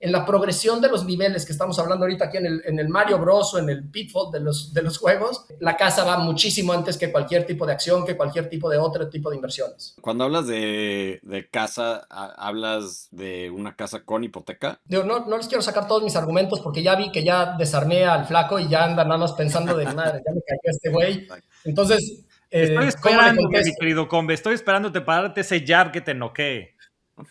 en la progresión de los niveles que estamos hablando ahorita aquí en el Mario Bros o en el Pitfall de los juegos, la casa va muchísimo antes que cualquier tipo de acción, que cualquier tipo de otro tipo de inversiones. Cuando hablas de casa, ¿hablas de una casa con hipoteca? Digo, no les quiero sacar todos mis argumentos porque ya vi que ya desarmé al flaco y ya anda nada más pensando de madre, ya me cayó este güey. Entonces, Estoy ¿cómo le esperándote, mi contesto? querido Combe. Estoy esperándote para darte ese jab que te noquee.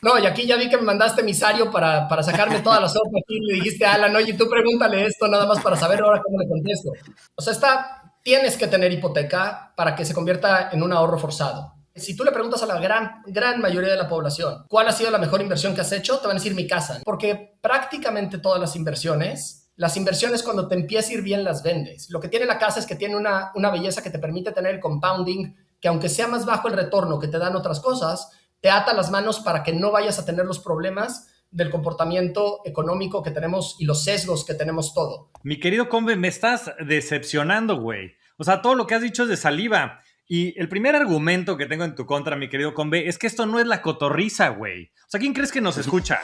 No, y aquí ya vi que me mandaste emisario para sacarme todas las sopas y le dijiste a Alan, oye, tú pregúntale esto nada más para saber ahora cómo le contesto. O sea, tienes que tener hipoteca para que se convierta en un ahorro forzado. Si tú le preguntas a la gran mayoría de la población cuál ha sido la mejor inversión que has hecho, te van a decir mi casa. Porque prácticamente todas las inversiones cuando te empieza a ir bien las vendes. Lo que tiene la casa es que tiene una belleza que te permite tener el compounding, que aunque sea más bajo el retorno que te dan otras cosas, te ata las manos para que no vayas a tener los problemas del comportamiento económico que tenemos y los sesgos que tenemos todo. Mi querido Combe, me estás decepcionando, güey. O sea, todo lo que has dicho es de saliva. Y el primer argumento que tengo en tu contra, mi querido Combe, es que esto no es la cotorriza, güey. O sea, ¿quién crees que nos escucha?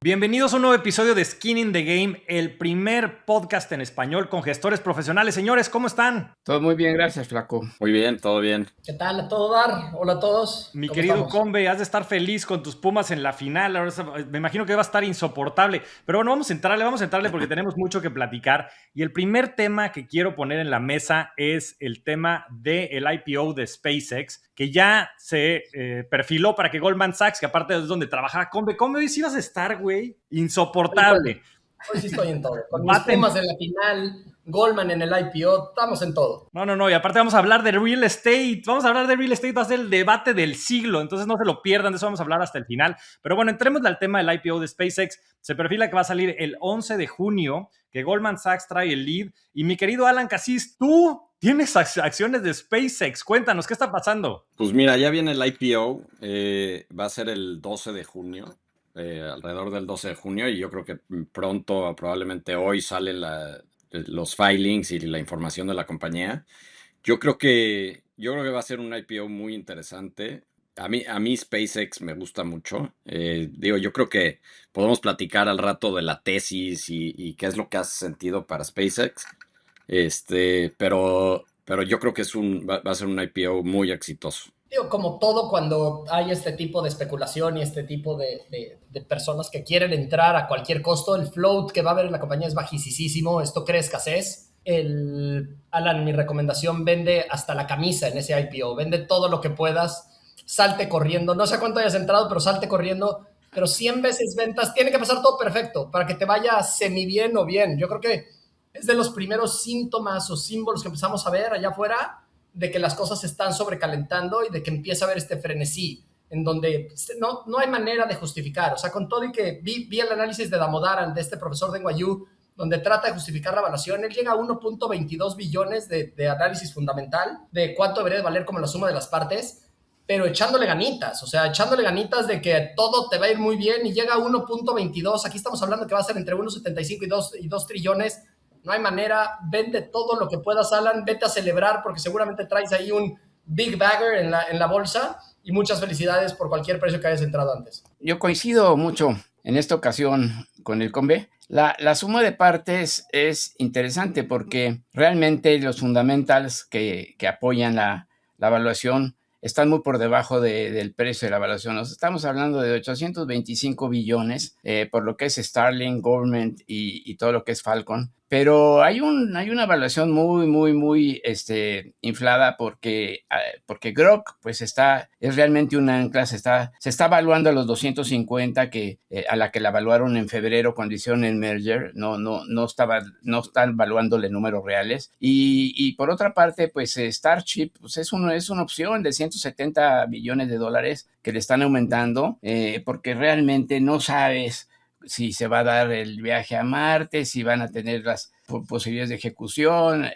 Bienvenidos a un nuevo episodio de Skin in the Game, el primer podcast en español con gestores profesionales. Señores, ¿cómo están? Todo muy bien, gracias, flaco. Muy bien, todo bien. ¿Qué tal? ¿A todo dar? Hola a todos. Mi ¿Cómo querido estamos? Combe, has de estar feliz con tus Pumas en la final. Ahora me imagino que va a estar insoportable. Pero bueno, vamos a entrarle porque tenemos mucho que platicar. Y el primer tema que quiero poner en la mesa es el tema del IPO de SpaceX, que ya se perfiló para que Goldman Sachs, que aparte es donde trabajaba Combe, hoy sí vas a estar, güey, insoportable. Hoy sí estoy en todo. Con mis Pumas en la final, Goldman en el IPO, estamos en todo. No, y aparte vamos a hablar de real estate. Va a ser el debate del siglo, entonces no se lo pierdan, de eso vamos a hablar hasta el final. Pero bueno, entremos al tema del IPO de SpaceX. Se perfila que va a salir el 11 de junio, que Goldman Sachs trae el lead. Y mi querido Alan Cassis, tú tienes acciones de SpaceX. Cuéntanos, ¿qué está pasando? Pues mira, ya viene el IPO, va a ser el 12 de junio. Alrededor del 12 de junio, y yo creo que pronto, probablemente hoy, salen los filings y la información de la compañía. Yo creo que va a ser un IPO muy interesante. A mí SpaceX me gusta mucho. Yo creo que podemos platicar al rato de la tesis y qué es lo que hace sentido para SpaceX. Pero yo creo que va a ser un IPO muy exitoso. Digo, como todo cuando hay este tipo de especulación y este tipo de personas que quieren entrar a cualquier costo, el float que va a haber en la compañía es bajísimo, esto crea escasez. Alan, mi recomendación, vende hasta la camisa en ese IPO, vende todo lo que puedas, salte corriendo, no sé cuánto hayas entrado, pero salte corriendo, pero 100 veces ventas, tiene que pasar todo perfecto para que te vaya semi bien o bien. Yo creo que es de los primeros síntomas o símbolos que empezamos a ver allá afuera de que las cosas se están sobrecalentando y de que empieza a haber este frenesí en donde no hay manera de justificar. O sea, con todo y que vi el análisis de Damodaran, de este profesor de NYU, donde trata de justificar la evaluación, él llega a 1.22 billones de análisis fundamental de cuánto debería de valer como la suma de las partes, pero echándole ganitas, o sea, echándole ganitas de que todo te va a ir muy bien y llega a 1.22, aquí estamos hablando que va a ser entre 1.75 y 2 trillones, no hay manera, vende todo lo que puedas, Alan, vete a celebrar porque seguramente traes ahí un big bagger en la bolsa y muchas felicidades por cualquier precio que hayas entrado antes. Yo coincido mucho en esta ocasión con el Combe. La suma de partes es interesante porque realmente los fundamentals que apoyan la evaluación están muy por debajo del precio de la evaluación. Nos estamos hablando de 825 billones por lo que es Starlink, Government y todo lo que es Falcon. Pero hay una evaluación muy inflada porque Grok pues es realmente un ancla, se está evaluando a los 250 a la que la evaluaron en febrero cuando hicieron el merger, no están evaluándole números reales. Y por otra parte, pues Starship pues es una opción de 170 billones de dólares que le están aumentando porque realmente no sabes si se va a dar el viaje a Marte, si van a tener las posibilidades de ejecución.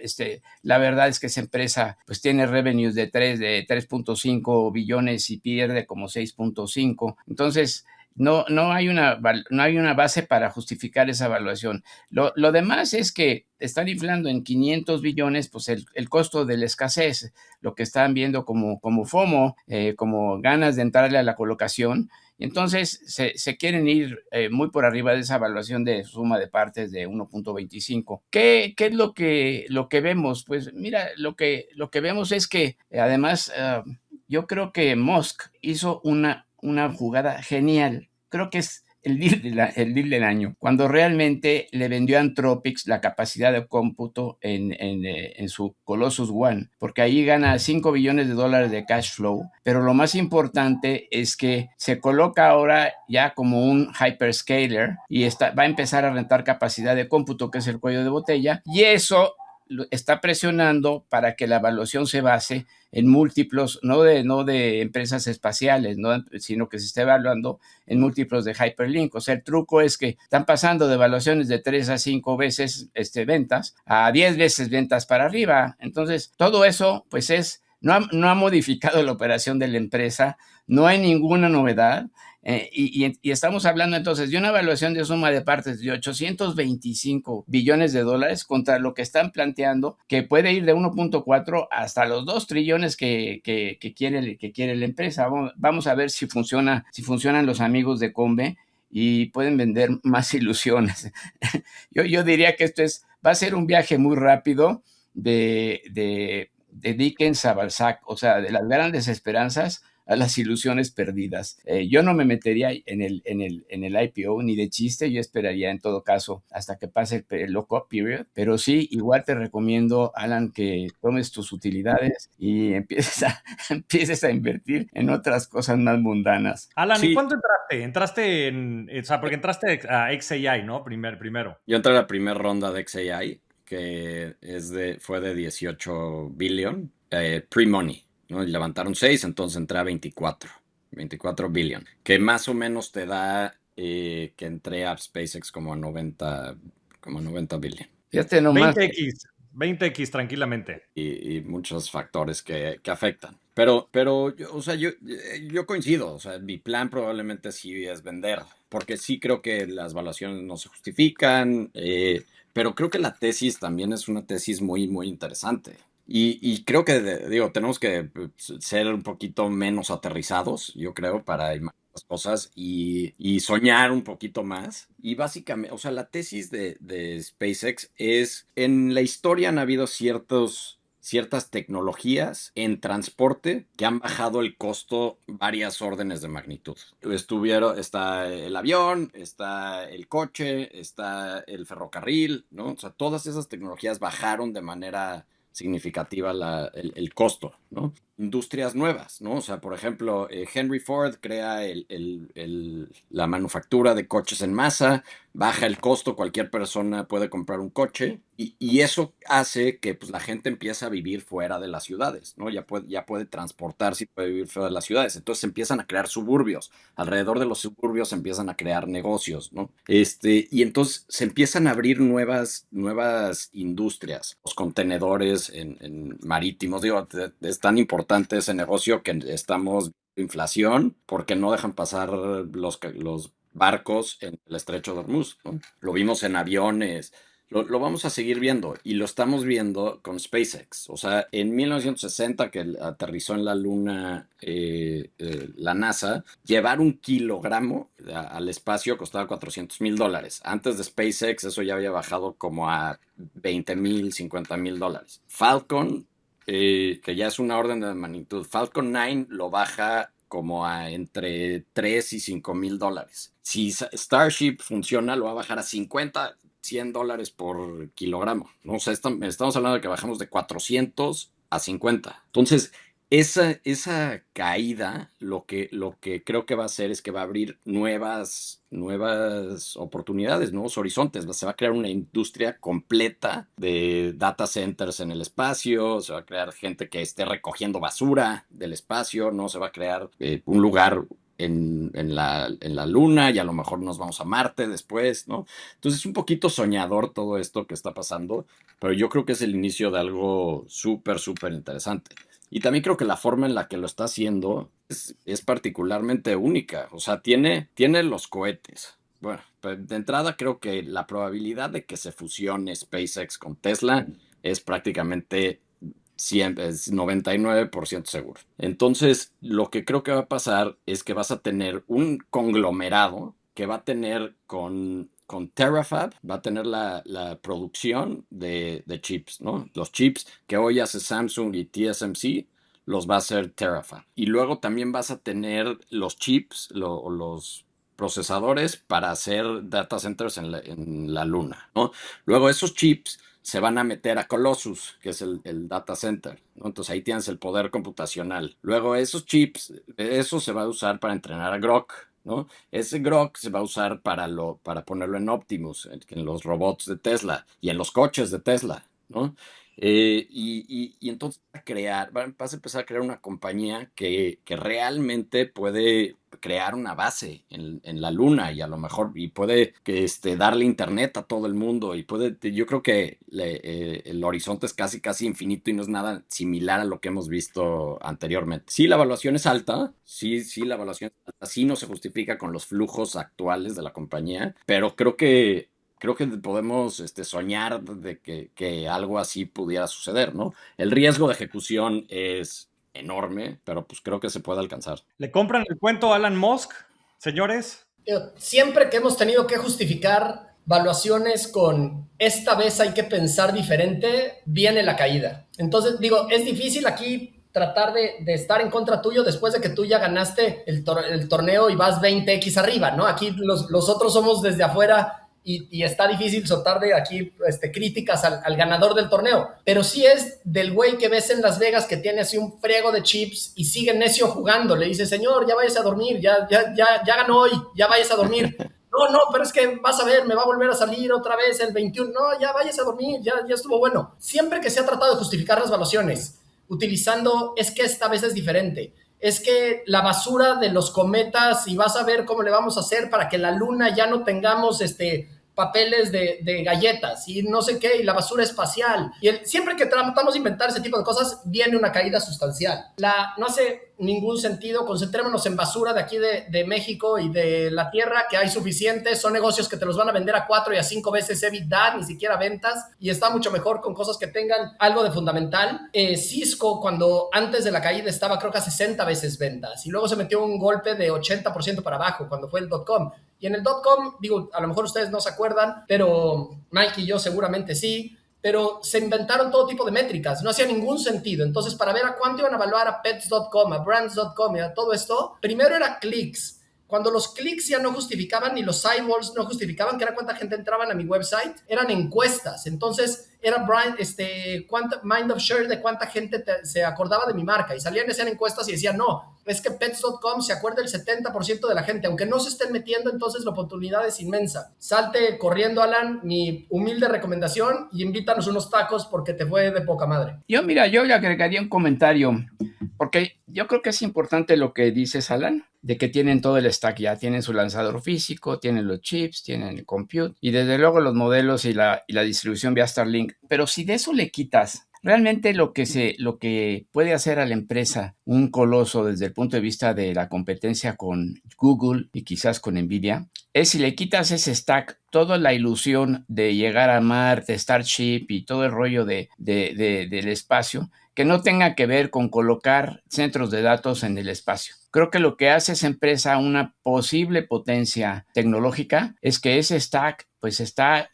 La verdad es que esa empresa pues tiene revenues de 3.5 billones y pierde como 6.5. Entonces, no hay una base para justificar esa evaluación. Lo demás es que están inflando en 500 billones pues el costo de la escasez, lo que están viendo como FOMO, como ganas de entrarle a la colocación. Y entonces se quieren ir muy por arriba de esa evaluación de suma de partes de 1.25. ¿Qué es lo que vemos? Pues mira, lo que vemos es que además yo creo que Musk hizo una jugada genial. Creo que es el deal del año, cuando realmente le vendió a Anthropic la capacidad de cómputo en su Colossus One, porque ahí gana $5 billones de cash flow, pero lo más importante es que se coloca ahora ya como un hyperscaler y va a empezar a rentar capacidad de cómputo, que es el cuello de botella, y eso está presionando para que la evaluación se base en múltiplos, no de empresas espaciales, sino que se esté evaluando en múltiplos de Hyperlink. O sea, el truco es que están pasando de evaluaciones de 3 a 5 veces ventas a 10 veces ventas para arriba. Entonces, todo eso, pues no ha modificado la operación de la empresa, no hay ninguna novedad. Y estamos hablando entonces de una evaluación de suma de partes de 825 billones de dólares contra lo que están planteando, que puede ir de 1.4 hasta los 2 trillones que quiere la empresa. Vamos a ver si funcionan los amigos de Combe y pueden vender más ilusiones. Yo diría que va a ser un viaje muy rápido de Dickens a Balzac, o sea, de las grandes esperanzas a las ilusiones perdidas. Yo no me metería en el IPO ni de chiste, yo esperaría en todo caso hasta que pase el lock-up period, pero sí, igual te recomiendo, Alan, que tomes tus utilidades y empieces a invertir en otras cosas más mundanas. Alan, Sí. ¿y cuánto entraste? Entraste o sea, porque entraste a XAI, ¿no? Primero. Yo entré a la primera ronda de XAI, que fue de 18 billion, pre-money, ¿no? Y levantaron 6, entonces entré a 24 billion, que más o menos te da que entré a SpaceX como a 90 billion. Fíjate nomás. 20x tranquilamente. Y muchos factores que afectan. Pero o sea, yo coincido. O sea, mi plan probablemente sí es vender, porque sí creo que las valuaciones no se justifican, pero creo que la tesis también es una tesis muy, muy interesante. Y creo que, tenemos que ser un poquito menos aterrizados, yo creo, para imaginar las cosas y soñar un poquito más. Y básicamente, o sea, la tesis de SpaceX es, en la historia han habido ciertas tecnologías en transporte que han bajado el costo varias órdenes de magnitud. Está el avión, está el coche, está el ferrocarril, ¿no? O sea, todas esas tecnologías bajaron de manera significativa el costo, ¿no? Industrias nuevas, ¿no? O sea, por ejemplo, Henry Ford crea la manufactura de coches en masa, baja el costo, cualquier persona puede comprar un coche y eso hace que pues, la gente empiece a vivir fuera de las ciudades, ¿no? Ya puede transportarse y puede vivir fuera de las ciudades. Entonces se empiezan a crear suburbios. Alrededor de los suburbios se empiezan a crear negocios, ¿no? Y entonces se empiezan a abrir nuevas industrias. Los contenedores en marítimos, es tan importante ese negocio que estamos viendo inflación porque no dejan pasar los barcos en el estrecho de Hormuz, ¿no? Lo vimos en aviones, lo vamos a seguir viendo y lo estamos viendo con SpaceX. O sea, en 1960 que aterrizó en la luna la NASA, llevar 1 kilogramo al espacio costaba $400,000. Antes de SpaceX eso ya había bajado como a $20,000, $50,000. Falcon, que ya es una orden de magnitud. Falcon 9 lo baja como a entre $3 y $5,000. Si Starship funciona, lo va a bajar a $50, $100 por kilogramo, ¿no? O sea, estamos hablando de que bajamos de 400 a 50. Entonces, esa caída, lo que creo que va a hacer es que va a abrir nuevas oportunidades, nuevos horizontes. Se va a crear una industria completa de data centers en el espacio, se va a crear gente que esté recogiendo basura del espacio, ¿no? Se va a crear un lugar en la Luna y a lo mejor nos vamos a Marte después, ¿no? Entonces es un poquito soñador todo esto que está pasando, pero yo creo que es el inicio de algo súper, súper interesante. Y también creo que la forma en la que lo está haciendo es particularmente única. O sea, tiene los cohetes. Bueno, pues de entrada creo que la probabilidad de que se fusione SpaceX con Tesla es prácticamente es 99% seguro. Entonces, lo que creo que va a pasar es que vas a tener un conglomerado que va a tener con Terafab, va a tener la producción de chips, ¿no? Los chips que hoy hace Samsung y TSMC, los va a hacer Terafab. Y luego también vas a tener los chips, los procesadores para hacer data centers en la luna, ¿no? Luego esos chips se van a meter a Colossus, que es el data center, ¿no? Entonces ahí tienes el poder computacional. Luego esos chips, eso se va a usar para entrenar a Grok, ¿no? Ese Grok se va a usar para ponerlo en Optimus, en los robots de Tesla y en los coches de Tesla, ¿no? Y entonces vas a empezar a crear una compañía que realmente puede crear una base en la luna y a lo mejor puede darle internet a todo el mundo y yo creo que el horizonte es casi casi infinito y no es nada similar a lo que hemos visto anteriormente. Sí, la evaluación es alta, sí, la evaluación es alta, sí no se justifica con los flujos actuales de la compañía, pero creo que podemos soñar de que algo así pudiera suceder, ¿no? El riesgo de ejecución es enorme, pero pues creo que se puede alcanzar. ¿Le compran el cuento a Elon Musk, señores? Siempre que hemos tenido que justificar valuaciones con esta vez hay que pensar diferente, viene la caída. Entonces, digo, es difícil aquí tratar de estar en contra tuyo después de que tú ya ganaste el torneo y vas 20x arriba, ¿no? Aquí los otros somos desde afuera y está difícil soltar de aquí críticas al ganador del torneo. Pero sí es del güey que ves en Las Vegas que tiene así un friego de chips y sigue necio jugando. Le dice, señor, ya vayas a dormir, ya ganó hoy, ya vayas a dormir. No, pero es que vas a ver, me va a volver a salir otra vez el 21. No, ya vayas a dormir, ya estuvo bueno. Siempre que se ha tratado de justificar las valuaciones, utilizando, es que esta vez es diferente. Es que la basura de los cometas y vas a ver cómo le vamos a hacer para que la luna ya no tengamos papeles de galletas y no sé qué, y la basura espacial. Y siempre que tratamos de inventar ese tipo de cosas, viene una caída sustancial. No hace ningún sentido, concentrémonos en basura de aquí de México y de la tierra, que hay suficiente, son negocios que te los van a vender a 4 y a 5 veces EBITDA, ni siquiera ventas, y está mucho mejor con cosas que tengan algo de fundamental. Cisco, cuando antes de la caída estaba creo que a 60 veces ventas, y luego se metió un golpe de 80% para abajo cuando fue el .com. Y en el .com, digo, a lo mejor ustedes no se acuerdan, pero Mike y yo seguramente sí, pero se inventaron todo tipo de métricas, no hacía ningún sentido. Entonces, para ver a cuánto iban a evaluar a pets.com, a brands.com y a todo esto, primero era clics. Cuando los clics ya no justificaban, ni los eyeballs no justificaban que era cuánta gente entraban a mi website, eran encuestas. Entonces, era mind of share de cuánta gente se acordaba de mi marca. Y salían esas encuestas y decían, no, es que pets.com se acuerda el 70% de la gente. Aunque no se estén metiendo, entonces la oportunidad es inmensa. Salte corriendo, Alan, mi humilde recomendación, y invítanos unos tacos porque te fue de poca madre. Yo le agregaría un comentario, porque yo creo que es importante lo que dices, Alan, de que tienen todo el stack ya, tienen su lanzador físico, tienen los chips, tienen el compute y desde luego los modelos y la distribución vía Starlink. Pero si de eso le quitas realmente lo que puede hacer a la empresa un coloso desde el punto de vista de la competencia con Google y quizás con Nvidia, es si le quitas ese stack, toda la ilusión de llegar a Marte, Starship y todo el rollo del espacio, que no tenga que ver con colocar centros de datos en el espacio. Creo que lo que hace esa empresa una posible potencia tecnológica es que ese stack pues está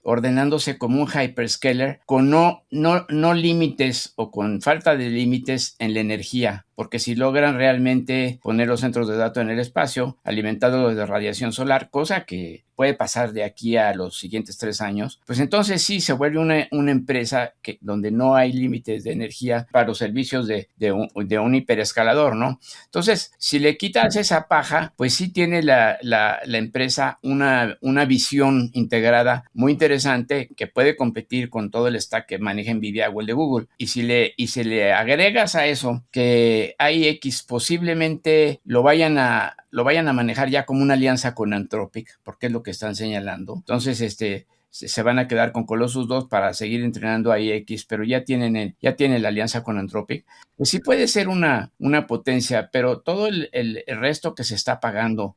ordenándose como un hyperscaler con no límites o con falta de límites en la energía, porque si logran realmente poner los centros de datos en el espacio, alimentados de radiación solar, cosa que puede pasar de aquí a los siguientes 3 años, pues entonces sí se vuelve una empresa donde no hay límites de energía para los servicios de un hiperescalador, ¿no? Entonces, si le quitas esa paja, pues sí tiene la empresa una visión solución integrada muy interesante que puede competir con todo el stack que maneja NVIDIA o el de Google. Y si le agregas a eso que AIX posiblemente lo vayan a manejar ya como una alianza con Anthropic, porque es lo que están señalando. Entonces, se van a quedar con Colossus 2 para seguir entrenando a AIX, pero ya tienen la alianza con Anthropic. Pues sí puede ser una potencia, pero todo el resto que se está pagando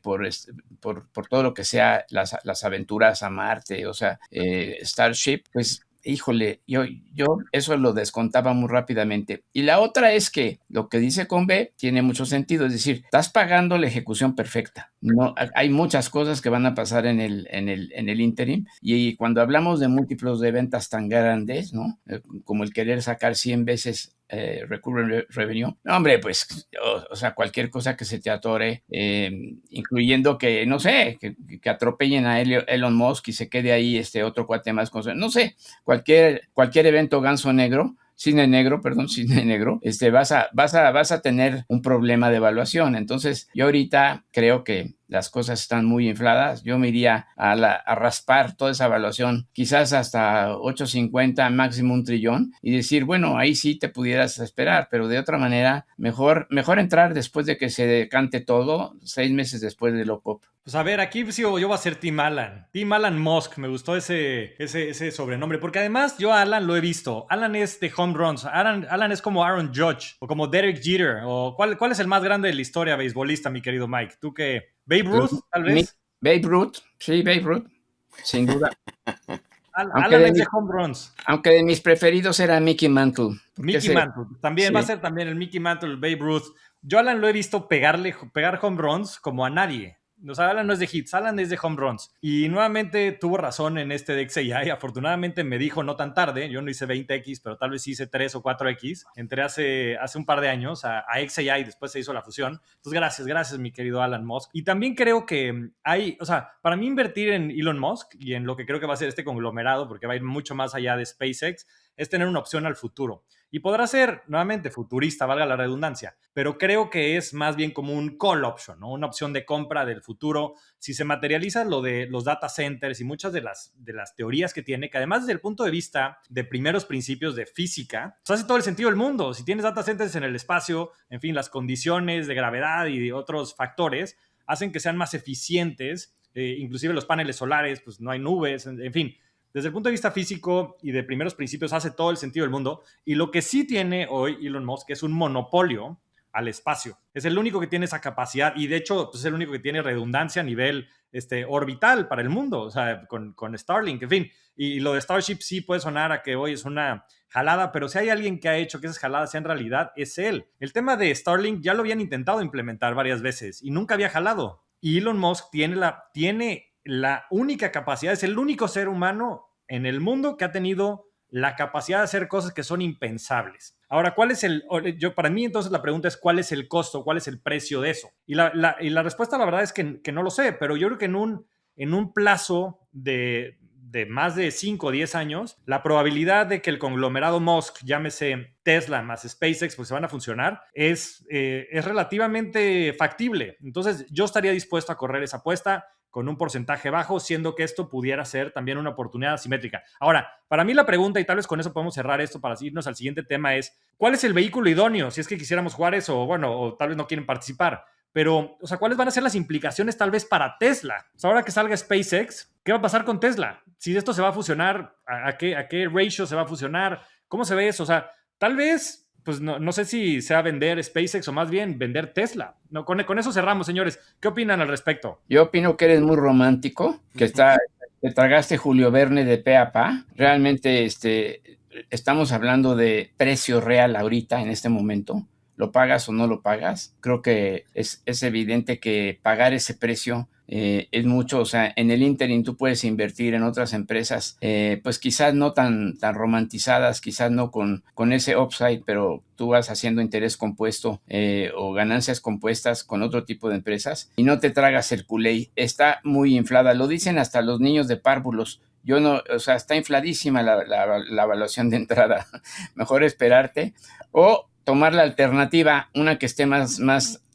por todo lo que sea las aventuras a Marte, o sea, Starship, pues híjole, yo eso lo descontaba muy rápidamente. Y la otra es que lo que dice Conve tiene mucho sentido, es decir, estás pagando la ejecución perfecta. No, hay muchas cosas que van a pasar en el interim, y cuando hablamos de múltiplos de ventas tan grandes, ¿no? Como el querer sacar 100 veces recurrent revenue. No, hombre, pues, o sea, cualquier cosa que se te atore, incluyendo que, no sé, que atropellen a Elon Musk y se quede ahí otro cuate más, no sé, cualquier evento cine negro, vas a tener un problema de evaluación. Entonces, yo ahorita creo que las cosas están muy infladas. Yo me iría a raspar toda esa evaluación, quizás hasta 850, máximo 1 trillón, y decir, bueno, ahí sí te pudieras esperar, pero de otra manera, mejor entrar después de que se decante todo, 6 meses después del lock-up. Pues a ver, aquí sí, yo voy a ser Team Alan. Team Alan Musk, me gustó ese sobrenombre, porque además yo a Alan lo he visto. Alan es de home runs. Alan es como Aaron Judge, o como Derek Jeter, o ¿cuál es el más grande de la historia beisbolista, mi querido Mike? ¿Tú qué? ¿Babe Ruth, tal vez? Babe Ruth, sí, Babe Ruth, sin duda. Alan es de home runs. Aunque de mis preferidos era Mickey Mantle. Mickey Mantle, también sí. Va a ser también el Mickey Mantle, el Babe Ruth. Yo a Alan lo he visto pegar home runs como a nadie. O sea, Alan no es de hits, Alan es de home runs. Y nuevamente tuvo razón en de XAI. Afortunadamente me dijo no tan tarde. Yo no hice 20X, pero tal vez hice 3 o 4X. Entré hace un par de años a XAI y después se hizo la fusión. Entonces, gracias, mi querido Alan Musk. Y también creo que para mí invertir en Elon Musk y en lo que creo que va a ser este conglomerado, porque va a ir mucho más allá de SpaceX, es tener una opción al futuro. Y podrá ser, nuevamente, futurista, valga la redundancia, pero creo que es más bien como un call option, ¿no? Una opción de compra del futuro. Si se materializa lo de los data centers y muchas de las teorías que tiene, que además desde el punto de vista de primeros principios de física, pues hace todo el sentido del mundo. Si tienes data centers en el espacio, en fin, las condiciones de gravedad y de otros factores hacen que sean más eficientes, inclusive los paneles solares, pues no hay nubes, en fin. Desde el punto de vista físico y de primeros principios hace todo el sentido del mundo. Y lo que sí tiene hoy Elon Musk es un monopolio al espacio. Es el único que tiene esa capacidad y de hecho pues, es el único que tiene redundancia a nivel orbital para el mundo, o sea, con Starlink, en fin. Y lo de Starship sí puede sonar a que hoy es una jalada, pero si hay alguien que ha hecho que esas jaladas sean realidad, es él. El tema de Starlink ya lo habían intentado implementar varias veces y nunca había jalado. Y Elon Musk tiene la única capacidad, es el único ser humano en el mundo que ha tenido la capacidad de hacer cosas que son impensables. Ahora, para mí entonces la pregunta es ¿cuál es el costo? ¿Cuál es el precio de eso? Y la respuesta la verdad es que no lo sé, pero yo creo que en un plazo de más de 5 o 10 años, la probabilidad de que el conglomerado Musk, llámese Tesla más SpaceX, pues se van a funcionar, es relativamente factible. Entonces, yo estaría dispuesto a correr esa apuesta con un porcentaje bajo, siendo que esto pudiera ser también una oportunidad asimétrica. Ahora, para mí la pregunta, y tal vez con eso podemos cerrar esto para irnos al siguiente tema, es ¿cuál es el vehículo idóneo? Si es que quisiéramos jugar eso, o tal vez no quieren participar. Pero, o sea, ¿cuáles van a ser las implicaciones tal vez para Tesla? O sea, ahora que salga SpaceX, ¿qué va a pasar con Tesla? Si esto se va a fusionar, ¿a qué ratio se va a fusionar? ¿Cómo se ve eso? O sea, tal vez pues no sé si sea vender SpaceX o más bien vender Tesla. No, con eso cerramos, señores. ¿Qué opinan al respecto? Yo opino que eres muy romántico, que te tragaste Julio Verne de pe a pa. Realmente estamos hablando de precio real ahorita, en este momento. ¿Lo pagas o no lo pagas? Creo que es evidente que pagar ese precio es mucho. O sea, en el interim tú puedes invertir en otras empresas, pues quizás no tan romantizadas, quizás no con ese upside, pero tú vas haciendo interés compuesto o ganancias compuestas con otro tipo de empresas y no te tragas el culé. Está muy inflada, lo dicen hasta los niños de párvulos. Yo no, o sea, está infladísima la evaluación de entrada. Mejor esperarte o tomar la alternativa, una que esté más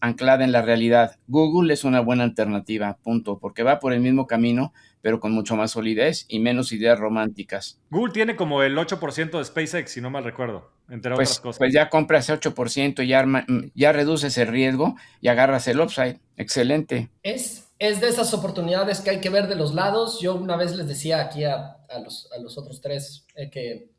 anclada en la realidad. Google es una buena alternativa, punto, porque va por el mismo camino, pero con mucho más solidez y menos ideas románticas. Google tiene como el 8% de SpaceX, si no mal recuerdo, entre otras cosas. Pues ya compras ese 8%, ya reduces el riesgo y agarras el upside. Excelente. Es de esas oportunidades que hay que ver de los lados. Yo una vez les decía aquí a los otros tres que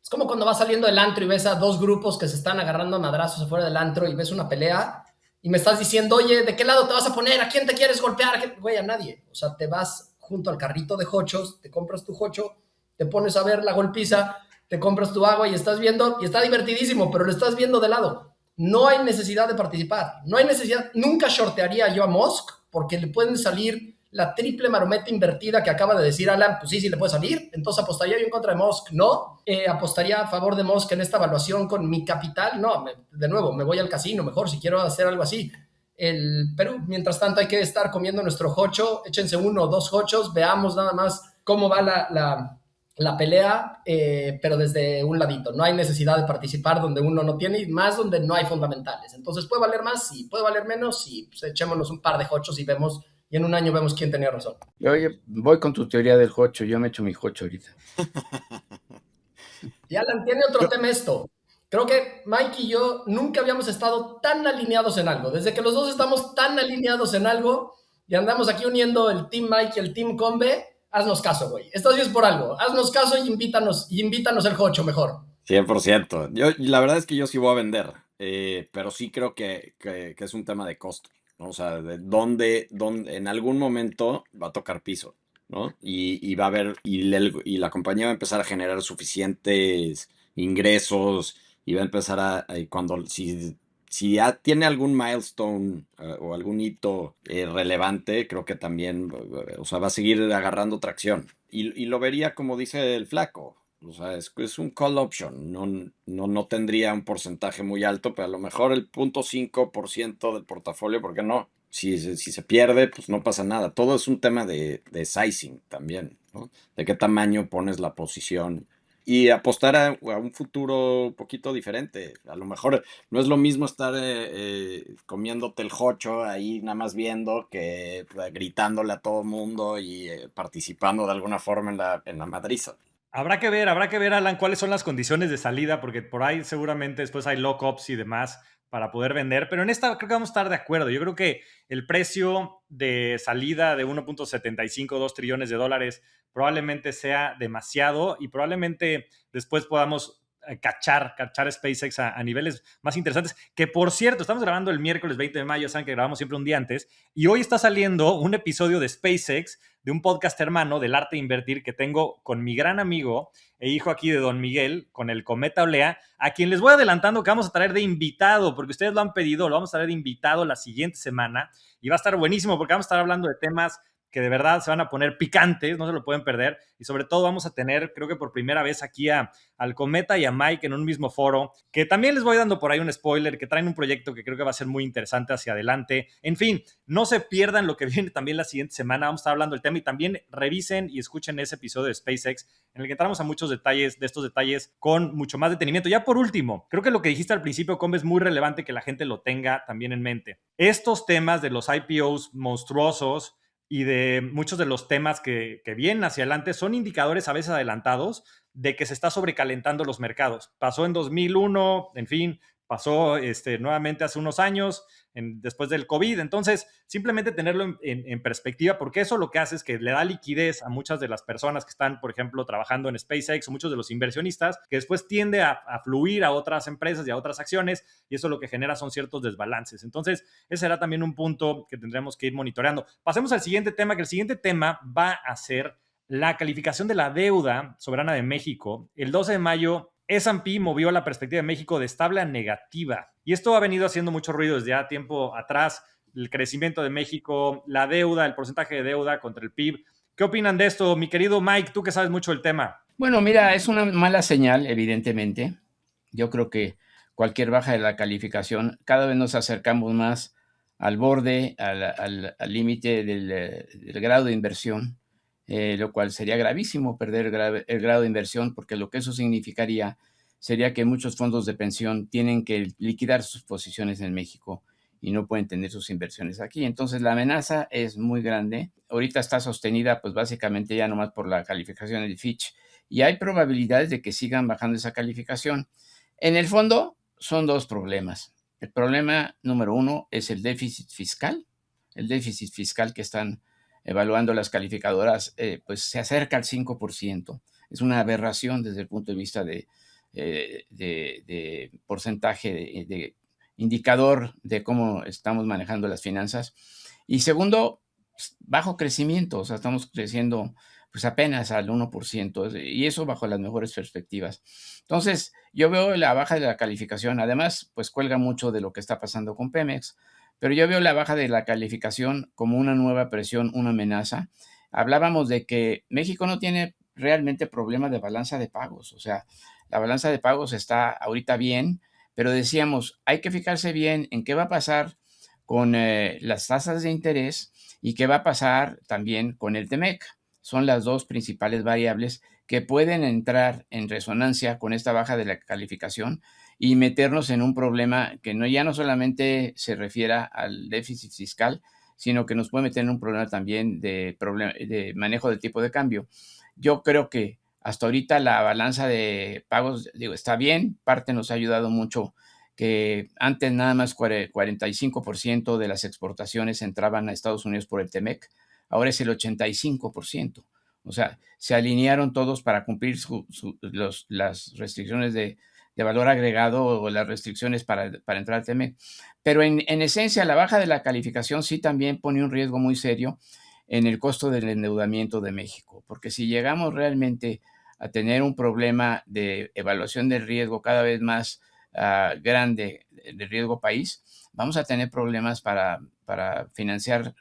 es como cuando vas saliendo del antro y ves a dos grupos que se están agarrando a madrazos afuera del antro y ves una pelea y me estás diciendo, oye, ¿de qué lado te vas a poner? ¿A quién te quieres golpear? Güey, a nadie. O sea, te vas junto al carrito de hochos, te compras tu hocho, te pones a ver la golpiza, te compras tu agua y estás viendo, y está divertidísimo, pero lo estás viendo de lado. No hay necesidad de participar. No hay necesidad. Nunca shortearía yo a Musk porque le pueden salir la triple marometa invertida que acaba de decir Alan. Pues sí le puede salir. Entonces, ¿apostaría yo en contra de Musk? No. ¿Apostaría a favor de Musk en esta evaluación con mi capital? No. De nuevo, me voy al casino mejor si quiero hacer algo así. Pero mientras tanto hay que estar comiendo nuestro hocho. Échense 1 o 2 hochos. Veamos nada más cómo va la pelea, pero desde un ladito. No hay necesidad de participar donde uno no tiene, y más donde no hay fundamentales. Entonces, ¿puede valer más? Sí. ¿Puede valer menos? Sí. Pues echémonos un par de hochos y vemos, y en un año vemos quién tenía razón. Oye, voy con tu teoría del hocho. Yo me echo mi hocho ahorita. Y Alan, tiene otro tema esto. Creo que Mike y yo nunca habíamos estado tan alineados en algo. Desde que los dos estamos tan alineados en algo y andamos aquí uniendo el Team Mike y el Team Combe, haznos caso, güey. Esto sí es por algo. Haznos caso y invítanos el hocho mejor. 100%. La verdad es que yo sí voy a vender, pero sí creo que es un tema de costo, ¿no? O sea, de dónde en algún momento va a tocar piso, ¿no? Y va a haber, y la compañía va a empezar a generar suficientes ingresos y va a empezar si ya tiene algún milestone o algún hito relevante, creo que también, o sea, va a seguir agarrando tracción. Y lo vería como dice el flaco. O sea, es un call option. No tendría un porcentaje muy alto, pero a lo mejor el 0.5% del portafolio, ¿por qué no? Si se pierde, pues no pasa nada. Todo es un tema de sizing también, ¿no? De qué tamaño pones la posición. Y apostar a un futuro un poquito diferente. A lo mejor no es lo mismo estar comiéndote el jocho ahí nada más viendo que gritándole a todo mundo y participando de alguna forma en la madriza. Habrá que ver, Alan, cuáles son las condiciones de salida, porque por ahí seguramente después hay lock-ups y demás para poder vender, pero en esta creo que vamos a estar de acuerdo. Yo creo que el precio de salida de 1.75, 2 trillones de dólares probablemente sea demasiado y probablemente después podamos cachar SpaceX a niveles más interesantes, que por cierto, estamos grabando el miércoles 20 de mayo, saben que grabamos siempre un día antes, y hoy está saliendo un episodio de SpaceX, de un podcast hermano del arte de invertir que tengo con mi gran amigo e hijo aquí de Don Miguel, con el Cometa Olea, a quien les voy adelantando que vamos a traer de invitado, porque ustedes lo han pedido, lo vamos a traer de invitado la siguiente semana, y va a estar buenísimo porque vamos a estar hablando de temas que de verdad se van a poner picantes, no se lo pueden perder, y sobre todo vamos a tener, creo que por primera vez aquí al Cometa y a Mike en un mismo foro, que también les voy dando por ahí un spoiler, que traen un proyecto que creo que va a ser muy interesante hacia adelante. En fin, no se pierdan lo que viene también la siguiente semana, vamos a estar hablando del tema y también revisen y escuchen ese episodio de SpaceX en el que entramos a muchos detalles, de estos detalles con mucho más detenimiento. Ya por último, creo que lo que dijiste al principio, Combe, es muy relevante que la gente lo tenga también en mente. Estos temas de los IPOs monstruosos y de muchos de los temas que vienen hacia adelante son indicadores a veces adelantados de que se está sobrecalentando los mercados. Pasó en 2001, en fin, pasó nuevamente hace unos años, después del COVID. Entonces, simplemente tenerlo en perspectiva, porque eso lo que hace es que le da liquidez a muchas de las personas que están, por ejemplo, trabajando en SpaceX, o muchos de los inversionistas, que después tiende a fluir a otras empresas y a otras acciones, y eso lo que genera son ciertos desbalances. Entonces, ese será también un punto que tendremos que ir monitoreando. Pasemos al siguiente tema, que el siguiente tema va a ser la calificación de la deuda soberana de México. El 12 de mayo, S&P movió la perspectiva de México de estable a negativa. Y esto ha venido haciendo mucho ruido desde ya tiempo atrás. El crecimiento de México, la deuda, el porcentaje de deuda contra el PIB. ¿Qué opinan de esto, mi querido Mike? Tú que sabes mucho del tema. Bueno, mira, es una mala señal, evidentemente. Yo creo que cualquier baja de la calificación, cada vez nos acercamos más al borde, al límite del grado de inversión. Lo cual sería gravísimo perder el grado de inversión, porque lo que eso significaría sería que muchos fondos de pensión tienen que liquidar sus posiciones en México y no pueden tener sus inversiones aquí. Entonces la amenaza es muy grande. Ahorita está sostenida pues básicamente ya nomás por la calificación del Fitch y hay probabilidades de que sigan bajando esa calificación. En el fondo son dos problemas. El problema número uno es el déficit fiscal. El déficit fiscal que están evaluando las calificadoras pues se acerca al 5%. Es una aberración desde el punto de vista de porcentaje de indicador de cómo estamos manejando las finanzas. Y segundo, bajo crecimiento, o sea, estamos creciendo pues apenas al 1%, y eso bajo las mejores perspectivas. Entonces, yo veo la baja de la calificación, además, pues cuelga mucho de lo que está pasando con Pemex, pero yo veo la baja de la calificación como una nueva presión, una amenaza. Hablábamos de que México no tiene realmente problema de balanza de pagos, o sea, la balanza de pagos está ahorita bien, pero decíamos, hay que fijarse bien en qué va a pasar con las tasas de interés y qué va a pasar también con el TEMEC. Son las dos principales variables que pueden entrar en resonancia con esta baja de la calificación y meternos en un problema que ya no solamente se refiera al déficit fiscal, sino que nos puede meter en un problema también de manejo del tipo de cambio. Yo creo que hasta ahorita la balanza de pagos, está bien, parte nos ha ayudado mucho, que antes nada más 45% de las exportaciones entraban a Estados Unidos por el TEMEC, ahora es el 85%. O sea, se alinearon todos para cumplir las restricciones de valor agregado o las restricciones para entrar al TEMEC. Pero en esencia, la baja de la calificación sí también pone un riesgo muy serio en el costo del endeudamiento de México, porque si llegamos realmente a tener un problema de evaluación del riesgo cada vez más grande, del riesgo país, vamos a tener problemas para financiar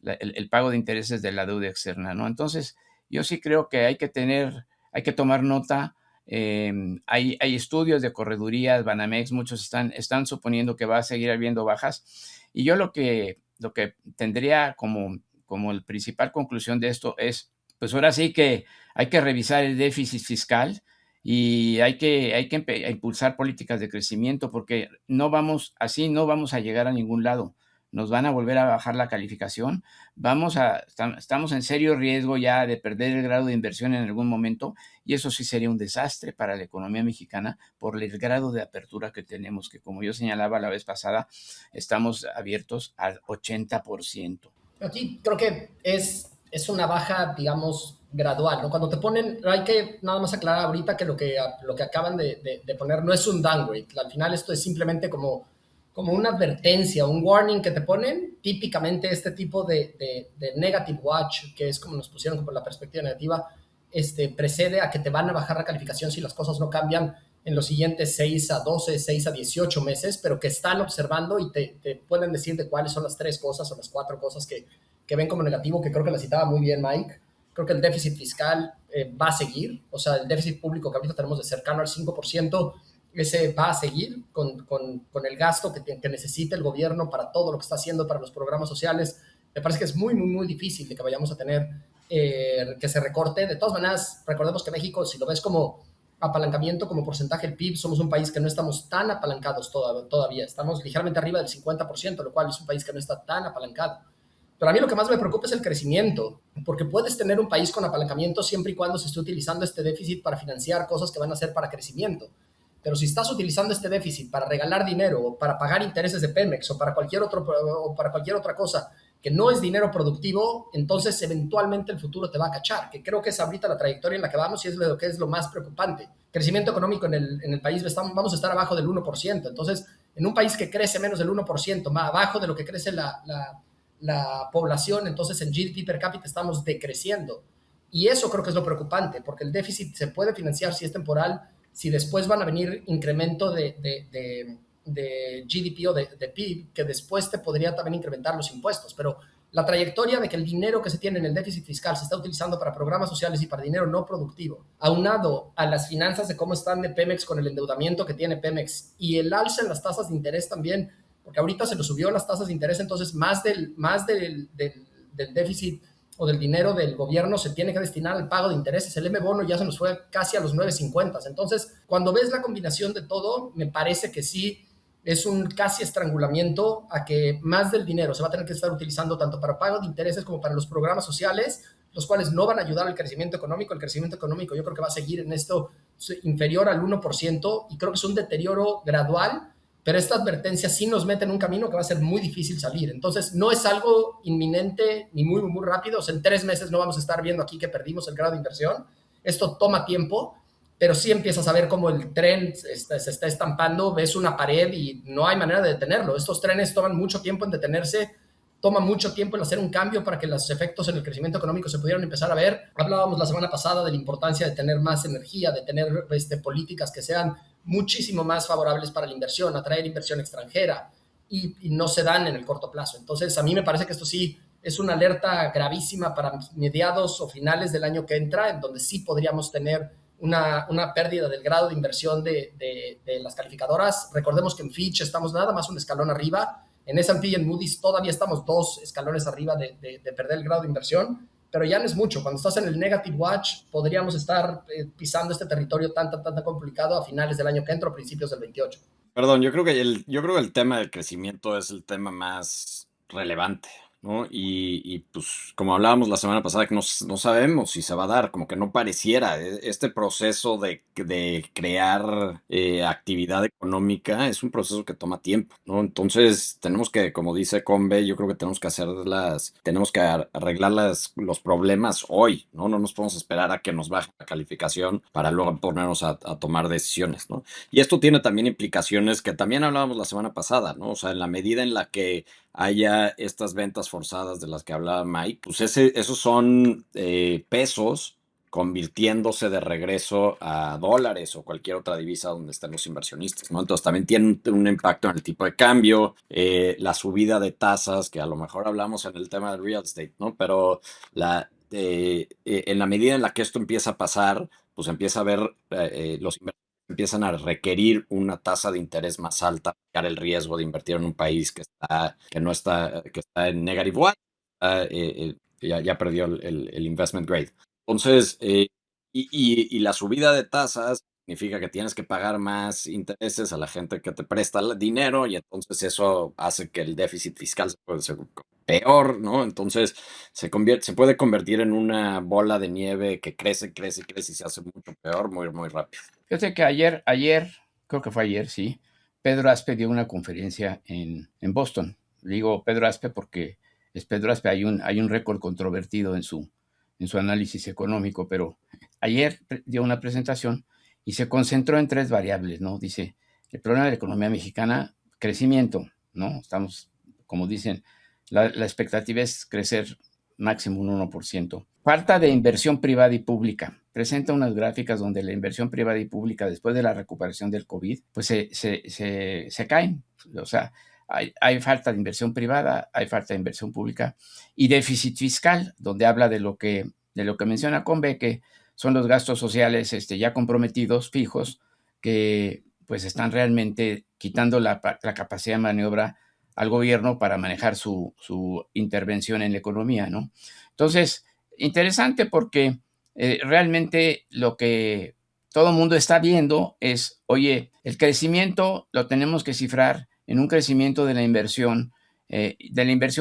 el pago de intereses de la deuda externa, ¿no? Entonces, yo sí creo que hay que tomar nota. Hay estudios de corredurías, Banamex, muchos están suponiendo que va a seguir habiendo bajas, y yo lo que tendría como la principal conclusión de esto es, pues ahora sí que hay que revisar el déficit fiscal y hay que impulsar políticas de crecimiento, porque no vamos a llegar a ningún lado. Nos van a volver a bajar la calificación, estamos en serio riesgo ya de perder el grado de inversión en algún momento, y eso sí sería un desastre para la economía mexicana por el grado de apertura que tenemos, que como yo señalaba la vez pasada, estamos abiertos al 80%. Aquí creo que es una baja, digamos, gradual, ¿no? Cuando te ponen, hay que nada más aclarar ahorita que lo que acaban de poner no es un downgrade. Al final esto es simplemente como una advertencia, un warning que te ponen. Típicamente este tipo de negative watch, que es como nos pusieron por la perspectiva negativa, precede a que te van a bajar la calificación si las cosas no cambian en los siguientes 6 a 12, 6 a 18 meses, pero que están observando y te pueden decir de cuáles son las 3 cosas o las 4 cosas que ven como negativo, que creo que la citaba muy bien Mike. Creo que el déficit fiscal va a seguir, o sea, el déficit público que ahorita tenemos de cercano al 5%, ese va a seguir con el gasto que necesita el gobierno para todo lo que está haciendo para los programas sociales. Me parece que es muy, muy, muy difícil de que vayamos a tener que se recorte. De todas maneras, recordemos que México, si lo ves como apalancamiento, como porcentaje del PIB, somos un país que no estamos tan apalancados todavía. Estamos ligeramente arriba del 50%, lo cual es un país que no está tan apalancado. Pero a mí lo que más me preocupa es el crecimiento, porque puedes tener un país con apalancamiento siempre y cuando se esté utilizando este déficit para financiar cosas que van a ser para crecimiento. Pero si estás utilizando este déficit para regalar dinero o para pagar intereses de Pemex o para cualquier otra cosa que no es dinero productivo, entonces eventualmente el futuro te va a cachar, que creo que es ahorita la trayectoria en la que vamos y es lo que es lo más preocupante. Crecimiento económico en el país, vamos a estar abajo del 1%. Entonces, en un país que crece menos del 1%, más abajo de lo que crece la población, entonces en GDP per cápita estamos decreciendo. Y eso creo que es lo preocupante, porque el déficit se puede financiar si es temporal, si después van a venir incremento de GDP o de PIB, que después te podría también incrementar los impuestos. Pero la trayectoria de que el dinero que se tiene en el déficit fiscal se está utilizando para programas sociales y para dinero no productivo, aunado a las finanzas de cómo están de Pemex con el endeudamiento que tiene Pemex y el alza en las tasas de interés también, porque ahorita se lo subió las tasas de interés, entonces más del déficit o del dinero del gobierno se tiene que destinar al pago de intereses. El M-bono ya se nos fue casi a los 9.50. Entonces, cuando ves la combinación de todo, me parece que sí es un casi estrangulamiento a que más del dinero se va a tener que estar utilizando tanto para pago de intereses como para los programas sociales, los cuales no van a ayudar al crecimiento económico. El crecimiento económico yo creo que va a seguir en esto inferior al 1% y creo que es un deterioro gradual, pero esta advertencia sí nos mete en un camino que va a ser muy difícil salir. Entonces, no es algo inminente ni muy, muy rápido. O sea, en 3 meses no vamos a estar viendo aquí que perdimos el grado de inversión. Esto toma tiempo, pero sí empiezas a ver cómo el tren se está estampando, ves una pared y no hay manera de detenerlo. Estos trenes toman mucho tiempo en detenerse, toma mucho tiempo en hacer un cambio para que los efectos en el crecimiento económico se pudieran empezar a ver. Hablábamos la semana pasada de la importancia de tener más energía, de tener políticas que sean muchísimo más favorables para la inversión, atraer inversión extranjera, y no se dan en el corto plazo. Entonces, a mí me parece que esto sí es una alerta gravísima para mediados o finales del año que entra, en donde sí podríamos tener una pérdida del grado de inversión de las calificadoras. Recordemos que en Fitch estamos nada más un escalón arriba, en S&P y en Moody's todavía estamos 2 escalones arriba de perder el grado de inversión, pero ya no es mucho. Cuando estás en el negative watch, podríamos estar pisando este territorio tan complicado a finales del año que entra o principios del 28. Perdón, yo creo que el tema del crecimiento es el tema más relevante, ¿no? Y pues como hablábamos la semana pasada, que no sabemos si se va a dar, como que no pareciera. Este proceso de crear actividad económica es un proceso que toma tiempo, ¿no? Entonces tenemos que, como dice Conve, yo creo que tenemos que arreglar los problemas hoy, ¿no? No nos podemos esperar a que nos baje la calificación para luego ponernos a tomar decisiones, ¿no? Y esto tiene también implicaciones que también hablábamos la semana pasada, ¿no? O sea, en la medida en la que haya estas ventas forzadas de las que hablaba Mike, pues esos son pesos convirtiéndose de regreso a dólares o cualquier otra divisa donde estén los inversionistas, ¿no? Entonces también tiene un impacto en el tipo de cambio, la subida de tasas, que a lo mejor hablamos en el tema del real estate, ¿no? Pero en la medida en la que esto empieza a pasar, pues empieza a ver los inversionistas empiezan a requerir una tasa de interés más alta para el riesgo de invertir en un país que está en negative one, ya perdió el investment grade. Entonces, y la subida de tasas significa que tienes que pagar más intereses a la gente que te presta el dinero y entonces eso hace que el déficit fiscal sea peor, ¿no? Entonces se puede convertir en una bola de nieve que crece, crece, crece y se hace mucho peor muy, muy rápido. Fíjate que ayer, creo que fue ayer, sí, Pedro Aspe dio una conferencia en Boston. Digo Pedro Aspe porque es Pedro Aspe, hay un récord controvertido en su análisis económico, pero ayer dio una presentación y se concentró en 3 variables, ¿no? Dice, el problema de la economía mexicana, crecimiento, ¿no? Estamos, como dicen, la expectativa es crecer máximo un 1%. Falta de inversión privada y pública. Presenta unas gráficas donde la inversión privada y pública después de la recuperación del COVID, pues se caen. O sea, hay falta de inversión privada, hay falta de inversión pública y déficit fiscal, donde habla de lo que menciona Conve, que son los gastos sociales ya comprometidos, fijos, que pues están realmente quitando la capacidad de maniobra al gobierno para manejar su intervención en la economía, ¿no? Entonces, interesante porque realmente lo que todo el mundo está viendo es, oye, el crecimiento lo tenemos que cifrar en un crecimiento de la inversión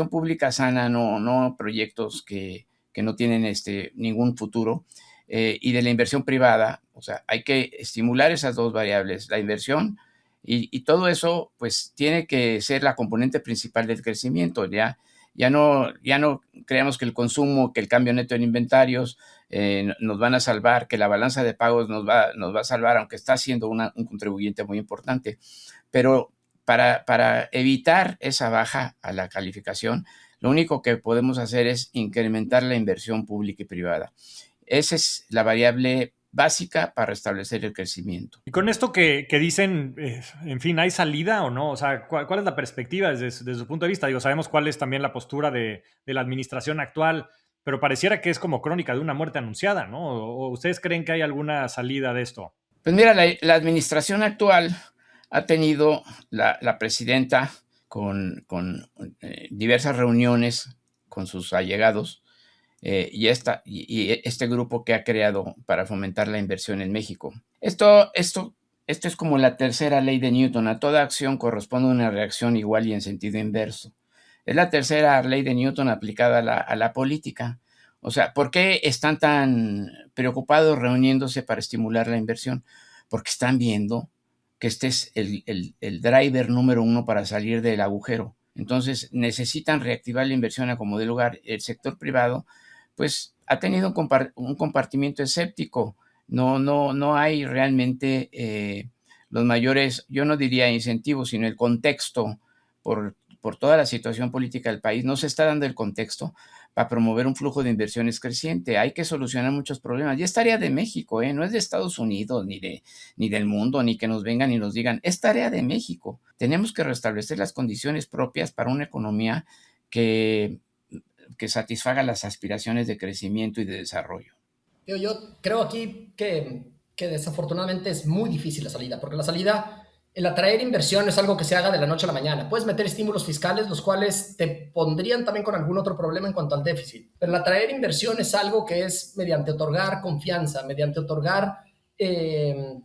pública sana, no proyectos que no tienen ningún futuro, y de la inversión privada. O sea, hay que estimular esas 2 variables, la inversión y todo eso, pues tiene que ser la componente principal del crecimiento. Ya no creamos que el consumo, que el cambio neto en inventarios nos van a salvar, que la balanza de pagos nos va a salvar, aunque está siendo un contribuyente muy importante. Pero para evitar esa baja a la calificación, lo único que podemos hacer es incrementar la inversión pública y privada. Esa es la variable básica para restablecer el crecimiento. Y con esto que dicen, en fin, ¿hay salida o no? O sea, ¿cuál es la perspectiva desde su punto de vista? Digo, sabemos cuál es también la postura de la administración actual, pero pareciera que es como crónica de una muerte anunciada, ¿no? ¿O ustedes creen que hay alguna salida de esto? Pues mira, la administración actual ha tenido la presidenta con diversas reuniones con sus allegados, y este grupo que ha creado para fomentar la inversión en México. Esto esto es como la tercera ley de Newton. A toda acción corresponde una reacción igual y en sentido inverso. Es la tercera ley de Newton aplicada a la política. O sea, ¿por qué están tan preocupados reuniéndose para estimular la inversión? Porque están viendo que este es el driver número uno para salir del agujero. Entonces necesitan reactivar la inversión a como dé lugar. El sector privado, pues, ha tenido un compartimiento escéptico. No hay realmente los mayores, yo no diría incentivos, sino el contexto por toda la situación política del país. No se está dando el contexto para promover un flujo de inversiones creciente. Hay que solucionar muchos problemas. Y es tarea de México, no es de Estados Unidos, ni del mundo, ni que nos vengan y nos digan, es tarea de México. Tenemos que restablecer las condiciones propias para una economía que satisfaga las aspiraciones de crecimiento y de desarrollo. Yo creo aquí que desafortunadamente es muy difícil la salida, porque la salida, el atraer inversión es algo que se haga de la noche a la mañana. Puedes meter estímulos fiscales, los cuales te pondrían también con algún otro problema en cuanto al déficit, pero el atraer inversión es algo que es mediante otorgar confianza, mediante otorgar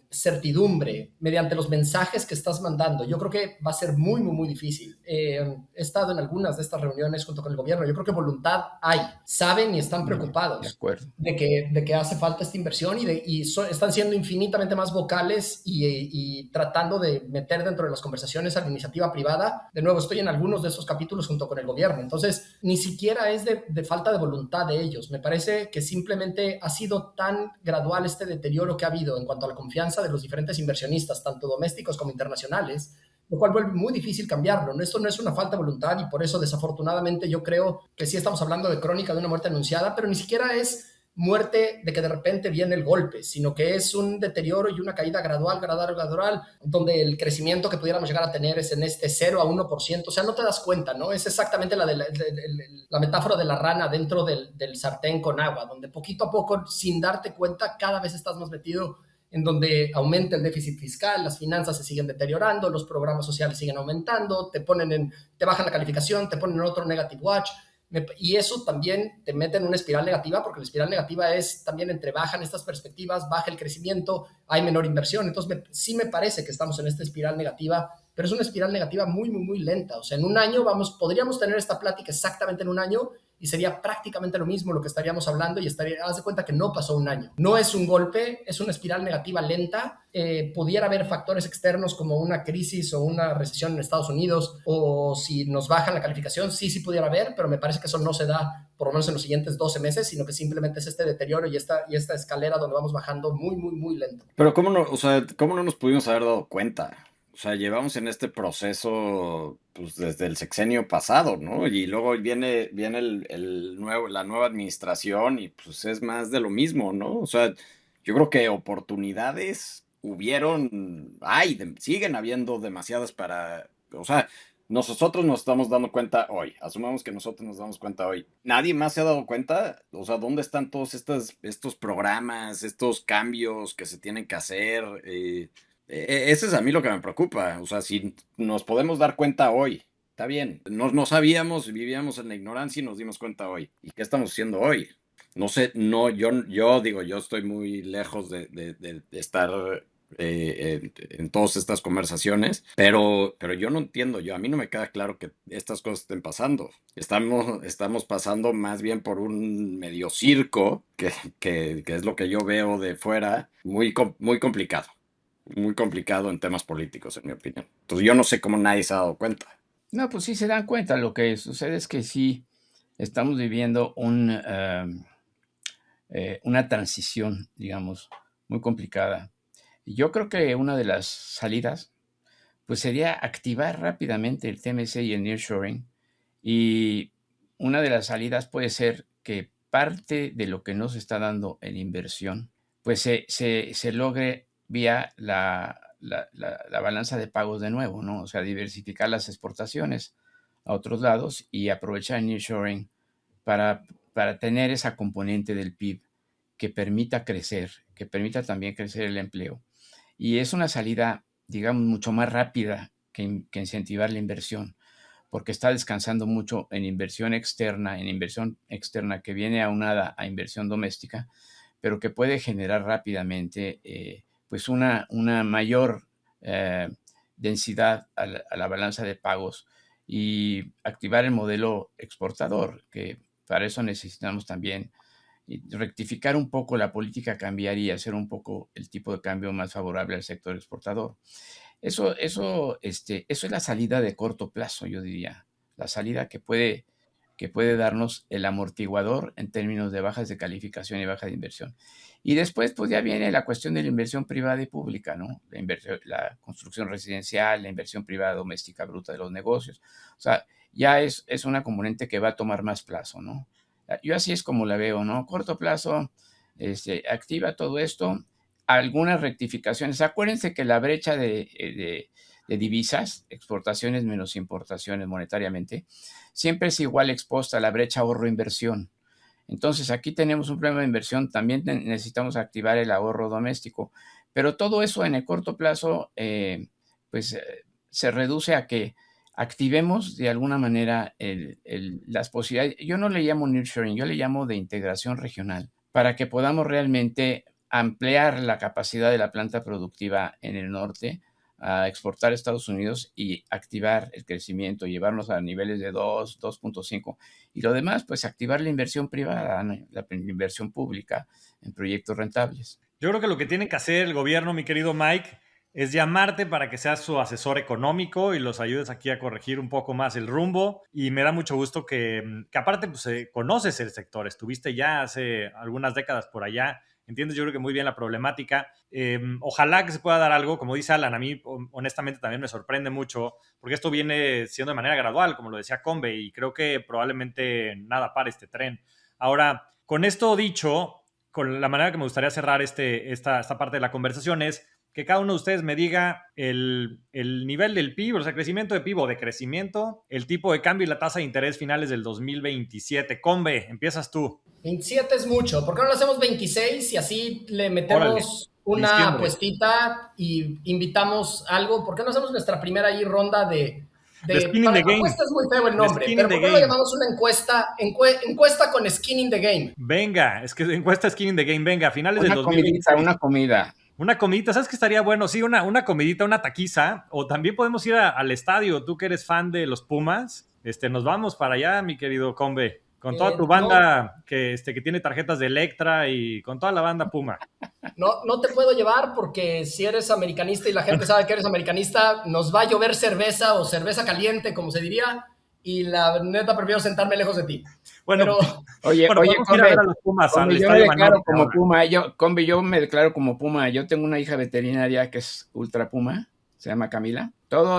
certidumbre, mediante los mensajes que estás mandando. Yo creo que va a ser muy, muy, muy difícil. He estado en algunas de estas reuniones junto con el gobierno. Yo creo que voluntad hay. Saben y están preocupados De acuerdo. de que hace falta esta inversión están siendo infinitamente más vocales y tratando de meter dentro de las conversaciones a la iniciativa privada. De nuevo, estoy en algunos de esos capítulos junto con el gobierno. Entonces, ni siquiera es de falta de voluntad de ellos. Me parece que simplemente ha sido tan gradual este deterioro que ha habido en cuanto a la confianza de los diferentes inversionistas, tanto domésticos como internacionales, lo cual vuelve muy difícil cambiarlo. Esto no es una falta de voluntad y por eso desafortunadamente yo creo que sí estamos hablando de crónica de una muerte anunciada, pero ni siquiera es muerte de que de repente viene el golpe, sino que es un deterioro y una caída gradual, donde el crecimiento que pudiéramos llegar a tener es en este 0 a 1%, o sea, no te das cuenta, ¿no? Es exactamente la metáfora de la rana dentro del sartén con agua, donde poquito a poco, sin darte cuenta, cada vez estás más metido en donde aumenta el déficit fiscal, las finanzas se siguen deteriorando, los programas sociales siguen aumentando, te bajan la calificación, te ponen en otro negative watch, y eso también te mete en una espiral negativa, porque la espiral negativa es también entre bajan estas perspectivas, baja el crecimiento, hay menor inversión. Entonces, sí me parece que estamos en esta espiral negativa, pero es una espiral negativa muy, muy, muy lenta. O sea, en un año podríamos tener esta plática exactamente en un año y sería prácticamente lo mismo lo que estaríamos hablando y haz de cuenta que no pasó un año. No es un golpe, es una espiral negativa lenta. Pudiera haber factores externos como una crisis o una recesión en Estados Unidos, o si nos bajan la calificación, sí pudiera haber, pero me parece que eso no se da por lo menos en los siguientes 12 meses, sino que simplemente es este deterioro y esta escalera donde vamos bajando muy, muy, muy lento. Pero ¿cómo no, o sea, cómo no nos pudimos haber dado cuenta? O sea, llevamos en este proceso pues, desde el sexenio pasado, ¿no? Y luego viene la nueva administración y pues es más de lo mismo, ¿no? O sea, yo creo que oportunidades siguen habiendo demasiadas o sea, nosotros nos estamos dando cuenta hoy, asumamos que nosotros nos damos cuenta hoy. ¿Nadie más se ha dado cuenta? O sea, ¿dónde están todos estos programas, estos cambios que se tienen que hacer? Ese es a mí lo que me preocupa. O sea, si nos podemos dar cuenta hoy, está bien. No sabíamos, vivíamos en la ignorancia y nos dimos cuenta hoy. ¿Y qué estamos haciendo hoy? No sé, yo digo, yo estoy muy lejos de estar en todas estas conversaciones, pero yo no entiendo, a mí no me queda claro que estas cosas estén pasando. Estamos pasando más bien por un medio circo, que es lo que yo veo de fuera, muy complicado. Muy complicado en temas políticos, en mi opinión. Entonces yo no sé cómo nadie se ha dado cuenta. No, pues sí se dan cuenta. Lo que sucede es que sí estamos viviendo una transición, digamos, muy complicada. Y yo creo que una de las salidas, pues sería activar rápidamente el TMC y el nearshoring. Y una de las salidas puede ser que parte de lo que no se está dando en inversión, pues se logre vía la balanza de pagos de nuevo, ¿no? O sea, diversificar las exportaciones a otros lados y aprovechar el nearshoring para tener esa componente del PIB que permita crecer, que permita también crecer el empleo. Y es una salida, digamos, mucho más rápida que incentivar la inversión, porque está descansando mucho en inversión externa que viene aunada a inversión doméstica, pero que puede generar rápidamente pues una mayor densidad a la balanza de pagos y activar el modelo exportador, que para eso necesitamos también rectificar un poco la política cambiaria y hacer un poco el tipo de cambio más favorable al sector exportador. Eso es la salida de corto plazo, yo diría, la salida que puede darnos el amortiguador en términos de bajas de calificación y baja de inversión. Y después, pues ya viene la cuestión de la inversión privada y pública, ¿no? La construcción residencial, la inversión privada doméstica bruta de los negocios. O sea, ya es una componente que va a tomar más plazo, ¿no? Yo así es como la veo, ¿no? Corto plazo, activa todo esto, algunas rectificaciones. Acuérdense que la brecha de divisas, exportaciones menos importaciones monetariamente, siempre es igual expuesta a la brecha ahorro-inversión. Entonces, aquí tenemos un problema de inversión, también necesitamos activar el ahorro doméstico, pero todo eso en el corto plazo, se reduce a que activemos de alguna manera las posibilidades. Yo no le llamo nearshoring, yo le llamo de integración regional, para que podamos realmente ampliar la capacidad de la planta productiva en el norte, a exportar a Estados Unidos y activar el crecimiento, llevarnos a niveles de 2, 2.5. Y lo demás, pues activar la inversión privada, la inversión pública en proyectos rentables. Yo creo que lo que tiene que hacer el gobierno, mi querido Mike, es llamarte para que seas su asesor económico y los ayudes aquí a corregir un poco más el rumbo. Y me da mucho gusto que aparte pues, conoces el sector, estuviste ya hace algunas décadas por allá, entiendes yo creo que muy bien la problemática. Ojalá que se pueda dar algo, como dice Alan, a mí honestamente también me sorprende mucho, porque esto viene siendo de manera gradual, como lo decía Combe, y creo que probablemente nada pare este tren. Ahora, con esto dicho, con la manera que me gustaría cerrar esta parte de la conversación es que cada uno de ustedes me diga el nivel del PIB, o sea, crecimiento de PIB o decrecimiento, el tipo de cambio y la tasa de interés finales del 2027. Combe, empiezas tú. 27 es mucho. ¿Por qué no lo hacemos 26 y así le metemos una apuestita y invitamos algo? ¿Por qué no hacemos nuestra primera ronda de skin in the game? Apuesta es muy feo el nombre, pero ¿por qué no llamamos una encuesta con skin in the game? Venga, es que encuesta skin in the game. Venga, finales del 2026. Una comida. Una comidita, ¿sabes qué estaría bueno? Sí, una comidita, una taquiza. O también podemos ir al estadio. Tú que eres fan de los Pumas, nos vamos para allá, mi querido Combe. Con toda tu banda que tiene tarjetas de Electra y con toda la banda Puma. No te puedo llevar porque si eres americanista y la gente sabe que eres americanista, nos va a llover cerveza o cerveza caliente, como se diría, y la neta prefiero sentarme lejos de ti. Bueno, pero, oye, Combe, a los Pumas, yo me declaro como Puma. Yo me declaro como Puma. Yo tengo una hija veterinaria que es ultra Puma, se llama Camila.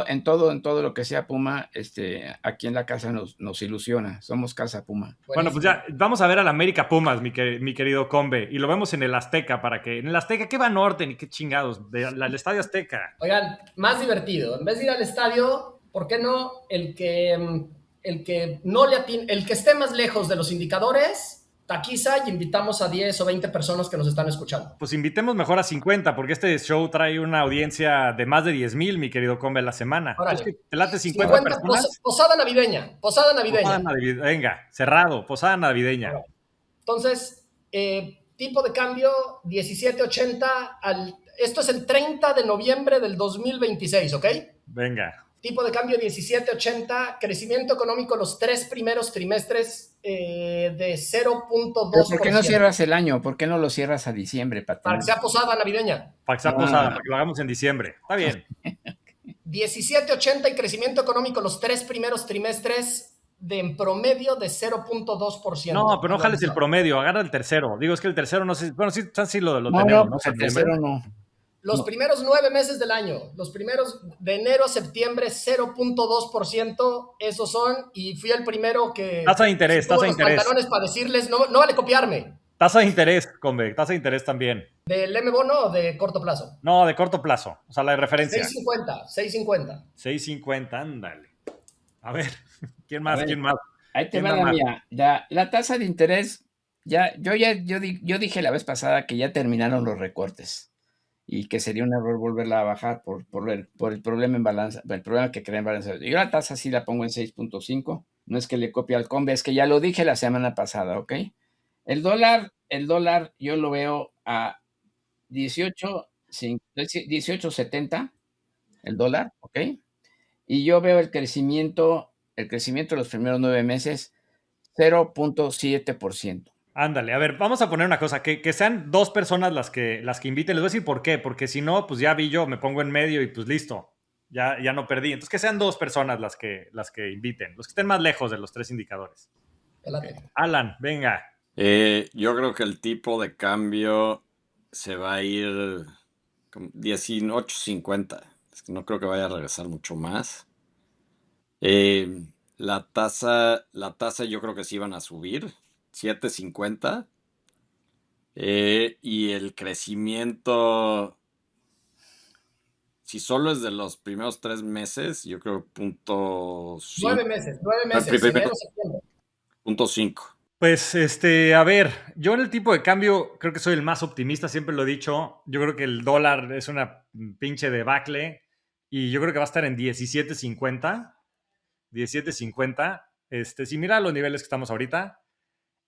En todo lo que sea Puma, aquí en la casa nos ilusiona. Somos casa Puma. Bueno, pues ya vamos a ver al América Pumas, mi querido Combe, y lo vemos en el Azteca, en el Azteca, ¿qué va Norte ni qué chingados? Al Estadio Azteca. Oigan, más divertido. En vez de ir al estadio, ¿por qué no el que no le atine, el que esté más lejos de los indicadores, taquiza, y invitamos a 10 o 20 personas que nos están escuchando? Pues invitemos mejor a 50, porque este show trae una audiencia de más de 10,000, mi querido Combe, a la semana. Órale. ¿Te late 50 personas? Posada navideña. Venga, cerrado, posada navideña. Órale. Entonces, tipo de cambio 17.80 esto es el 30 de noviembre del 2026, ¿ok? Venga. Tipo de cambio 17.80, crecimiento económico los 3 primeros trimestres de 0.2%. ¿Por qué no cierras el año? ¿Por qué no lo cierras a diciembre? Para que sea posada navideña. Para que sea posada, para que lo hagamos en diciembre. Está bien. 17.80 y crecimiento económico los 3 primeros trimestres en promedio de 0.2%. No, pero no jales el promedio, agarra el tercero. Digo, es que el tercero no sé, bueno, sí lo no, tenemos, ¿no? El tercero no. Los primeros 9 meses del año, los primeros de enero a septiembre, 0.2%, esos son, y fui el primero que... Tasa de interés, tasa de interés. Pantalones para decirles, no vale copiarme. Tasa de interés, Combe, tasa de interés también. ¿Del M-Bono o de corto plazo? No, de corto plazo, o sea, la de referencia. 6.50. 6.50, ándale. A ver, ¿quién más? Ahí te va la mía. La tasa de interés, yo dije la vez pasada que ya terminaron los recortes y que sería un error volverla a bajar por el problema en balanza, el problema que crea en balanza. Yo la tasa sí la pongo en 6.5, no es que le copie al Combe, es que ya lo dije la semana pasada, ¿ok? El dólar yo lo veo a 18, 18.70 el dólar, ¿ok? Y yo veo el crecimiento de los primeros 9 meses, 0.7%. Ándale, a ver, vamos a poner una cosa, que sean 2 personas las que inviten. Les voy a decir por qué, porque si no, pues ya vi yo, me pongo en medio y pues listo, ya no perdí. Entonces que sean 2 personas las que inviten, los que estén más lejos de los 3 indicadores. Alan, venga. Yo creo que el tipo de cambio se va a ir como 18.50. Es que no creo que vaya a regresar mucho más. La tasa yo creo que sí van a subir, 7.50. Y el crecimiento, si solo es de los primeros 3 meses, yo creo 9 meses, enero, septiembre. 0.5. Pues, a ver, yo en el tipo de cambio creo que soy el más optimista, siempre lo he dicho. Yo creo que el dólar es una pinche debacle y yo creo que va a estar en 17.50. 17.50. Si mira los niveles que estamos ahorita,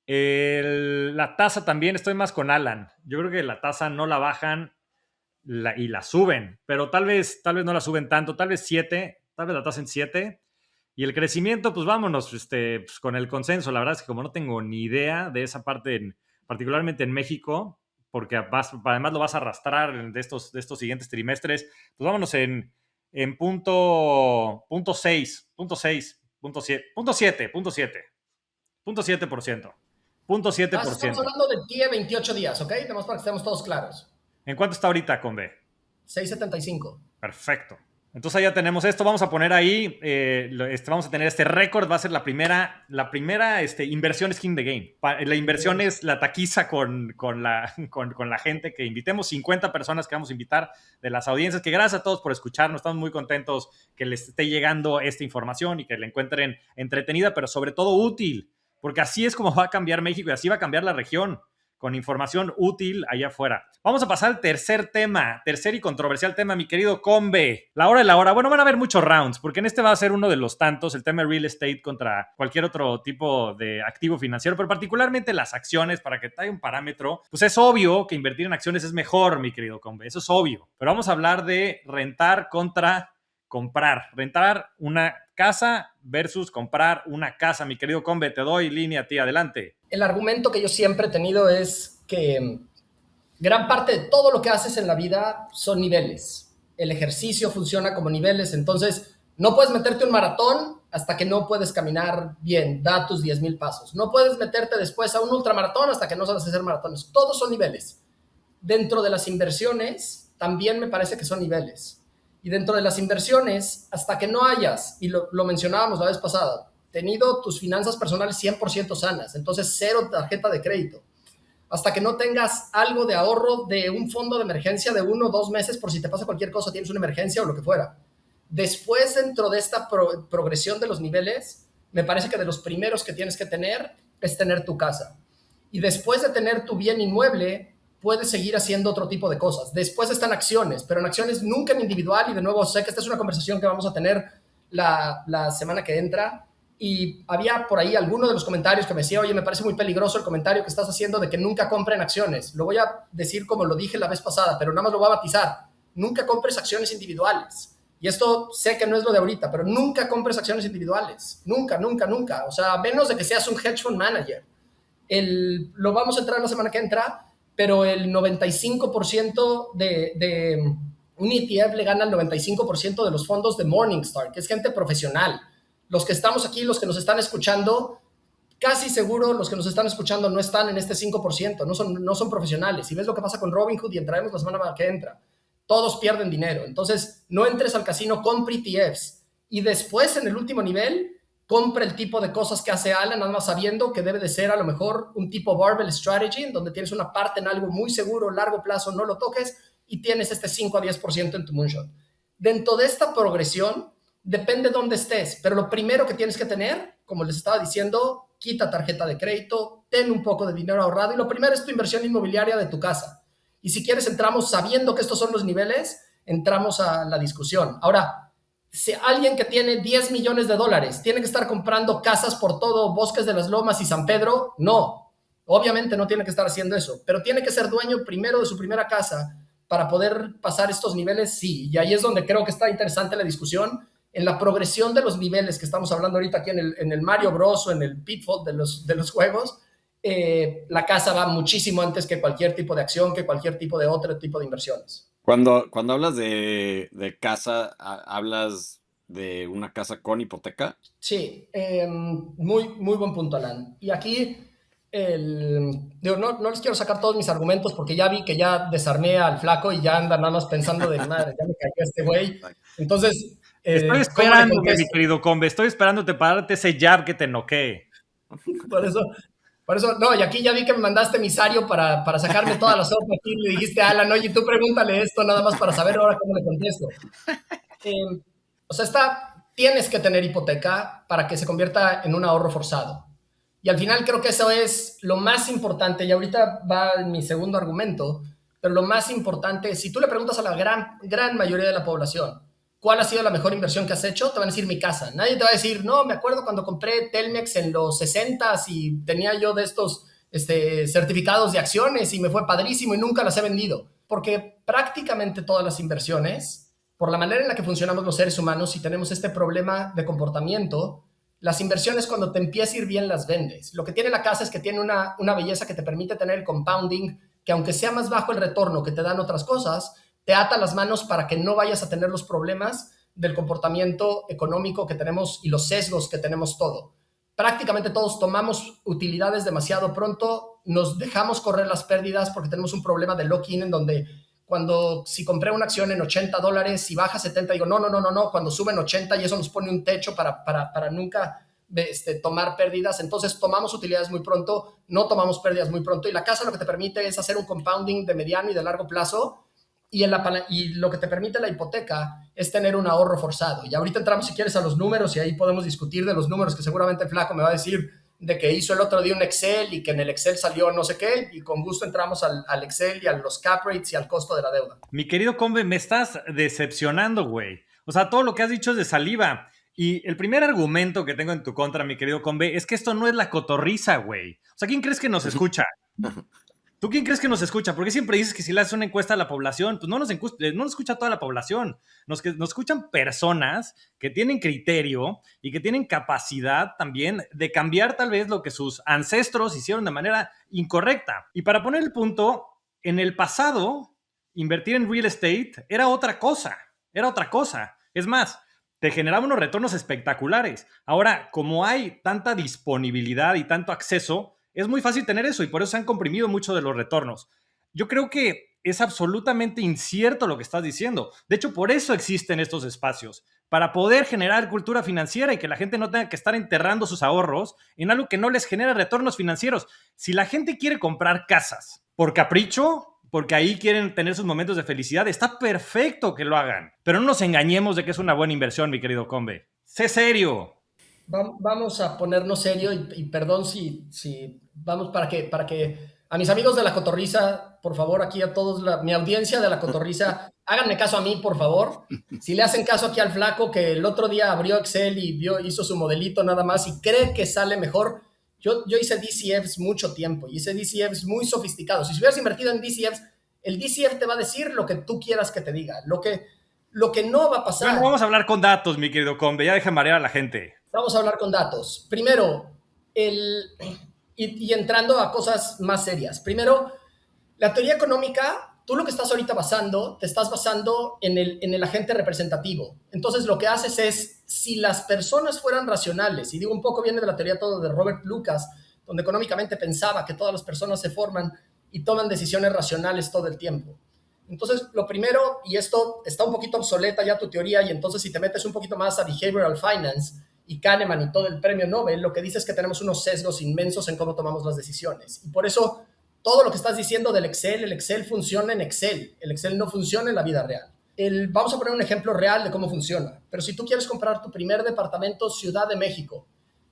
la tasa también, estoy más con Alan. Yo creo que la tasa no la bajan y la suben, pero tal vez no la suben tanto, tal vez 7, tal vez la tasa en 7. Y el crecimiento, pues vámonos pues con el consenso. La verdad es que como no tengo ni idea de esa parte, particularmente en México, porque además lo vas a arrastrar de estos siguientes trimestres, pues vámonos en punto 6, punto 6, punto 7, punto 7, punto 7, punto 7%. Punto 7%. Estamos hablando de TIE 28 días, ¿ok? Nada más para que estemos todos claros. ¿En cuánto está ahorita con B? 6.75. Perfecto. Entonces ya tenemos esto, vamos a poner ahí, vamos a tener este récord, va a ser la primera inversión skin the game. La inversión es la taquiza con la gente que invitemos, 50 personas que vamos a invitar de las audiencias, que gracias a todos por escucharnos, estamos muy contentos que les esté llegando esta información y que la encuentren entretenida, pero sobre todo útil, porque así es como va a cambiar México y así va a cambiar la región, con información útil allá afuera. Vamos a pasar al tercer y controversial tema, mi querido Combe. La hora de la hora. Bueno, van a haber muchos rounds, porque en este va a ser uno de los tantos, el tema de real estate contra cualquier otro tipo de activo financiero, pero particularmente las acciones, para que te haya un parámetro. Pues es obvio que invertir en acciones es mejor, mi querido Combe, eso es obvio. Pero vamos a hablar de rentar contra comprar. Rentar una casa versus comprar una casa. Mi querido Combe, te doy línea a ti, adelante. El argumento que yo siempre he tenido es que gran parte de todo lo que haces en la vida son niveles. El ejercicio funciona como niveles, entonces no puedes meterte un maratón hasta que no puedes caminar bien, da tus 10,000 pasos. No puedes meterte después a un ultramaratón hasta que no sabes hacer maratones. Todos son niveles. Dentro de las inversiones también me parece que son niveles. Y dentro de las inversiones, hasta que no hayas, y lo mencionábamos la vez pasada, tenido tus finanzas personales 100% sanas, entonces 0 tarjeta de crédito, hasta que no tengas algo de ahorro de un fondo de emergencia de 1 o 2 meses por si te pasa cualquier cosa, tienes una emergencia o lo que fuera. Después, dentro de esta progresión de los niveles, me parece que de los primeros que tienes que tener es tener tu casa. Y después de tener tu bien inmueble, puedes seguir haciendo otro tipo de cosas. Después están acciones, pero en acciones nunca en individual. Y de nuevo, sé que esta es una conversación que vamos a tener la semana que entra. Y había por ahí alguno de los comentarios que me decía, oye, me parece muy peligroso el comentario que estás haciendo de que nunca compren acciones. Lo voy a decir como lo dije la vez pasada, pero nada más lo voy a batizar. Nunca compres acciones individuales. Y esto sé que no es lo de ahorita, pero nunca compres acciones individuales. Nunca, nunca, nunca. O sea, a menos de que seas un hedge fund manager. Lo vamos a entrar la semana que entra, pero el 95% de un ETF le gana el 95% de los fondos de Morningstar, que es gente profesional. Los que estamos aquí, los que nos están escuchando, casi seguro los que nos están escuchando no están en este 5%, no son profesionales. Y ves lo que pasa con Robinhood y entraremos la semana que entra. Todos pierden dinero. Entonces, no entres al casino, compre ETFs. Y después, en el último nivel, compre el tipo de cosas que hace Alan, nada más sabiendo que debe de ser a lo mejor un tipo barbell strategy, en donde tienes una parte en algo muy seguro, largo plazo, no lo toques, y tienes este 5 a 10% en tu moonshot. Dentro de esta progresión, depende dónde estés, pero lo primero que tienes que tener, como les estaba diciendo, quita tarjeta de crédito, ten un poco de dinero ahorrado, y lo primero es tu inversión inmobiliaria de tu casa. Y si quieres, entramos sabiendo que estos son los niveles, entramos a la discusión. Ahora, si alguien que tiene $10 millones tiene que estar comprando casas por todo Bosques de las Lomas y San Pedro, no. Obviamente no tiene que estar haciendo eso, pero tiene que ser dueño primero de su primera casa para poder pasar estos niveles, sí. Y ahí es donde creo que está interesante la discusión en la progresión de los niveles que estamos hablando ahorita aquí en el Mario Bros o en el Pitfall de los juegos. La casa va muchísimo antes que cualquier tipo de acción, que cualquier tipo de otro tipo de inversiones. Cuando hablas de casa, ¿hablas de una casa con hipoteca? Sí, muy buen punto, Alan. Y aquí, no les quiero sacar todos mis argumentos porque ya vi que ya desarmé al flaco y ya anda nada más pensando de madre, ya me cayó este güey. Entonces, Estoy ¿cómo le esperándote, contesto? mi querido Combe. Estoy esperándote para darte ese jab que te noquee. Por eso, no, y aquí ya vi que me mandaste emisario para sacarme toda la sopa aquí, le dijiste a Alan, oye, tú pregúntale esto nada más para saber ahora cómo le contesto. O sea, tienes que tener hipoteca para que se convierta en un ahorro forzado. Y al final creo que eso es lo más importante, y ahorita va mi segundo argumento, pero lo más importante, si tú le preguntas a la gran mayoría de la población, ¿cuál ha sido la mejor inversión que has hecho? Te van a decir mi casa. Nadie te va a decir, no, me acuerdo cuando compré Telmex en los 60s y tenía yo de estos certificados de acciones y me fue padrísimo y nunca las he vendido. Porque prácticamente todas las inversiones, por la manera en la que funcionamos los seres humanos y tenemos este problema de comportamiento, las inversiones cuando te empieza a ir bien las vendes. Lo que tiene la casa es que tiene una belleza que te permite tener el compounding, que aunque sea más bajo el retorno que te dan otras cosas, te ata las manos para que no vayas a tener los problemas del comportamiento económico que tenemos y los sesgos que tenemos todo. Prácticamente todos tomamos utilidades demasiado pronto, nos dejamos correr las pérdidas porque tenemos un problema de lock-in en donde si compré una acción en $80 y baja 70, digo, no, cuando suben 80 y eso nos pone un techo para nunca tomar pérdidas, entonces tomamos utilidades muy pronto, no tomamos pérdidas muy pronto, y la casa lo que te permite es hacer un compounding de mediano y de largo plazo, y lo que te permite la hipoteca es tener un ahorro forzado. Y ahorita entramos, si quieres, a los números y ahí podemos discutir de los números que seguramente el flaco me va a decir de que hizo el otro día un Excel y que en el Excel salió no sé qué, y con gusto entramos al Excel y a los cap rates y al costo de la deuda. Mi querido Combe, me estás decepcionando, güey. O sea, todo lo que has dicho es de saliva. Y el primer argumento que tengo en tu contra, mi querido Combe, es que esto no es la cotorriza, güey. O sea, ¿quién crees que nos escucha? ¿Tú quién crees que nos escucha? Porque siempre dices que si le haces una encuesta a la población, pues no nos escucha toda la población. Nos escuchan personas que tienen criterio y que tienen capacidad también de cambiar tal vez lo que sus ancestros hicieron de manera incorrecta. Y para poner el punto, en el pasado, invertir en real estate era otra cosa. Era otra cosa. Es más, te generaba unos retornos espectaculares. Ahora, como hay tanta disponibilidad y tanto acceso, es muy fácil tener eso y por eso se han comprimido mucho de los retornos. Yo creo que es absolutamente incierto lo que estás diciendo. De hecho, por eso existen estos espacios, para poder generar cultura financiera y que la gente no tenga que estar enterrando sus ahorros en algo que no les genera retornos financieros. Si la gente quiere comprar casas por capricho, porque ahí quieren tener sus momentos de felicidad, está perfecto que lo hagan. Pero no nos engañemos de que es una buena inversión, mi querido Combe. Sé serio. Vamos a ponernos serio y perdón si vamos para que a mis amigos de la cotorriza, por favor, aquí a todos, mi audiencia de la cotorriza, háganme caso a mí, por favor. Si le hacen caso aquí al flaco que el otro día abrió Excel y hizo su modelito nada más y cree que sale mejor. Yo hice DCFs mucho tiempo y hice DCFs muy sofisticados. Si hubieras invertido en DCFs, el DCF te va a decir lo que tú quieras que te diga, lo que no va a pasar. Bueno, vamos a hablar con datos, mi querido Combe, ya deja marear a la gente. Vamos a hablar con datos. Primero, y entrando a cosas más serias. Primero, la teoría económica, tú lo que estás ahorita te estás basando en el agente representativo. Entonces, lo que haces es, si las personas fueran racionales, y digo un poco viene de la teoría todo de Robert Lucas, donde económicamente pensaba que todas las personas se forman y toman decisiones racionales todo el tiempo. Entonces, lo primero, y esto está un poquito obsoleta ya tu teoría, y entonces si te metes un poquito más a behavioral finance y Kahneman y todo el premio Nobel, lo que dice es que tenemos unos sesgos inmensos en cómo tomamos las decisiones. Y por eso, todo lo que estás diciendo del Excel, el Excel funciona en Excel. El Excel no funciona en la vida real. Vamos a poner un ejemplo real de cómo funciona. Pero si tú quieres comprar tu primer departamento, Ciudad de México,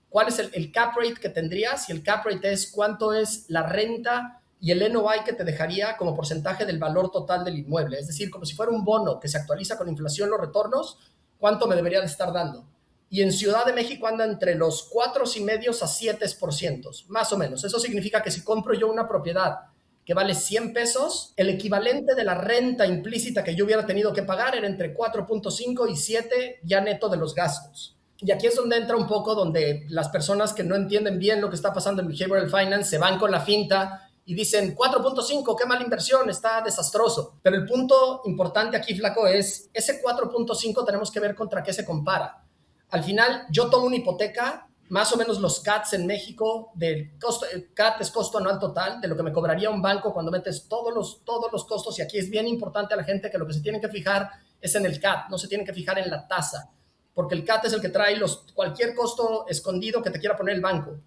¿cuál es el cap rate que tendrías? Y el cap rate es cuánto es la renta y el NOI que te dejaría como porcentaje del valor total del inmueble. Es decir, como si fuera un bono que se actualiza con inflación los retornos, ¿cuánto me debería de estar dando? Y en Ciudad de México anda entre los 4,5% a 7%, más o menos. Eso significa que si compro yo una propiedad que vale 100 pesos, el equivalente de la renta implícita que yo hubiera tenido que pagar era entre 4.5 y 7 ya neto de los gastos. Y aquí es donde entra un poco donde las personas que no entienden bien lo que está pasando en Behavioral Finance se van con la finta y dicen 4.5, qué mala inversión, está desastroso. Pero el punto importante aquí, Flaco, es ese 4.5 tenemos que ver contra qué se compara. Al final, yo tomo una hipoteca, más o menos los CATs en México, del costo, el CAT es costo anual total, de lo que me cobraría un banco cuando metes todos los costos, y aquí es bien importante a la gente que lo que se tienen que fijar es en el CAT, no se tienen que fijar en la tasa, porque el CAT es el que trae cualquier costo escondido que te quiera poner el banco.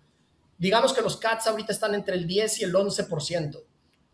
Digamos que los CATs ahorita están entre el 10 y el 11%.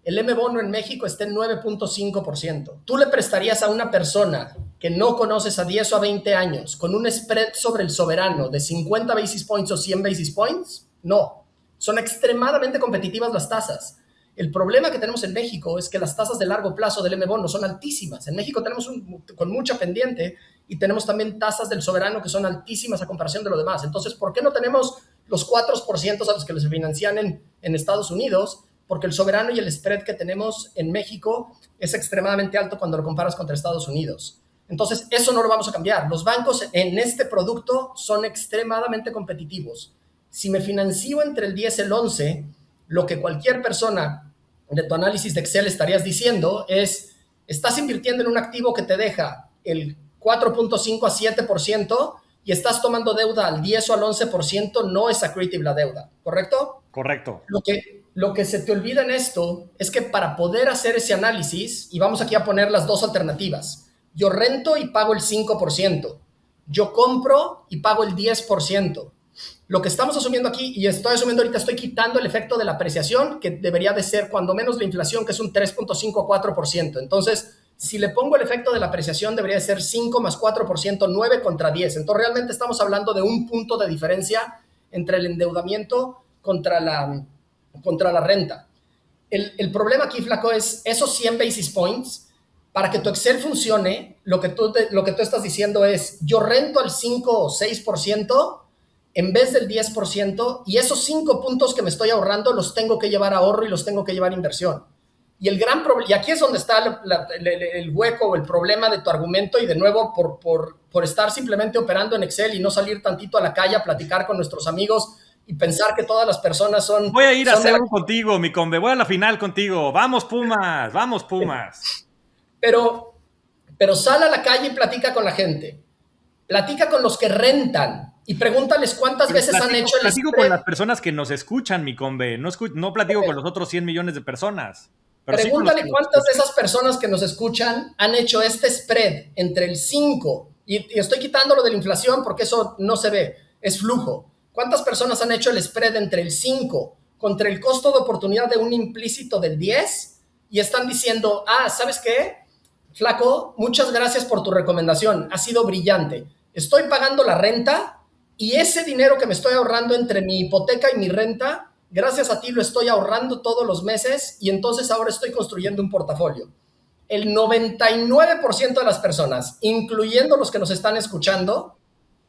El M-Bono en México está en 9.5%. ¿Tú le prestarías a una persona que no conoces a 10 o a 20 años con un spread sobre el soberano de 50 basis points o 100 basis points? No. Son extremadamente competitivas las tasas. El problema que tenemos en México es que las tasas de largo plazo del M-Bono son altísimas. En México tenemos con mucha pendiente y tenemos también tasas del soberano que son altísimas a comparación de lo demás. Entonces, ¿por qué no tenemos los 4% a los que les financian en Estados Unidos? Porque el soberano y el spread que tenemos en México es extremadamente alto cuando lo comparas contra Estados Unidos. Entonces, eso no lo vamos a cambiar. Los bancos en este producto son extremadamente competitivos. Si me financio entre el 10 y el 11, lo que cualquier persona de tu análisis de Excel estarías diciendo es, estás invirtiendo en un activo que te deja el 4.5 a 7% y estás tomando deuda al 10 o al 11%, no es accretive la deuda, ¿correcto? Correcto. Lo que se te olvida en esto es que para poder hacer ese análisis, y vamos aquí a poner las dos alternativas, yo rento y pago el 5%, yo compro y pago el 10%. Lo que estamos asumiendo aquí, y estoy asumiendo ahorita, estoy quitando el efecto de la apreciación, que debería de ser cuando menos la inflación, que es un 3.5 a 4%. Entonces, si le pongo el efecto de la apreciación, debería de ser 5 más 4%, 9 contra 10. Entonces, realmente estamos hablando de un punto de diferencia entre el endeudamiento contra la renta. El problema aquí, Flaco, es esos 100 basis points. Para que tu Excel funcione, lo que tú estás diciendo es, yo rento al 5 o 6% en vez del 10%, y esos 5 puntos que me estoy ahorrando los tengo que llevar a ahorro y los tengo que llevar a inversión. Y el gran problema, y aquí es donde está el hueco o el problema de tu argumento, y de nuevo, por estar simplemente operando en Excel y no salir tantito a la calle a platicar con nuestros amigos y pensar que todas las personas son... Voy a ir a hacer contigo, mi combe. Voy a la final contigo. ¡Vamos, Pumas! ¡Vamos, Pumas! Pero sal a la calle y platica con la gente. Platica con los que rentan y pregúntales cuántas veces han hecho el platico spread. Con las personas que nos escuchan, mi combe. No platico con los otros 100 millones de personas. Pregúntale cuántas de esas personas que nos escuchan han hecho este spread entre el 5, y estoy quitándolo de la inflación porque eso no se ve, es flujo. ¿Cuántas personas han hecho el spread entre el 5 contra el costo de oportunidad de un implícito del 10 y están diciendo, ¿sabes qué? Flaco, muchas gracias por tu recomendación, ha sido brillante. Estoy pagando la renta y ese dinero que me estoy ahorrando entre mi hipoteca y mi renta, gracias a ti lo estoy ahorrando todos los meses y entonces ahora estoy construyendo un portafolio. El 99% de las personas, incluyendo los que nos están escuchando,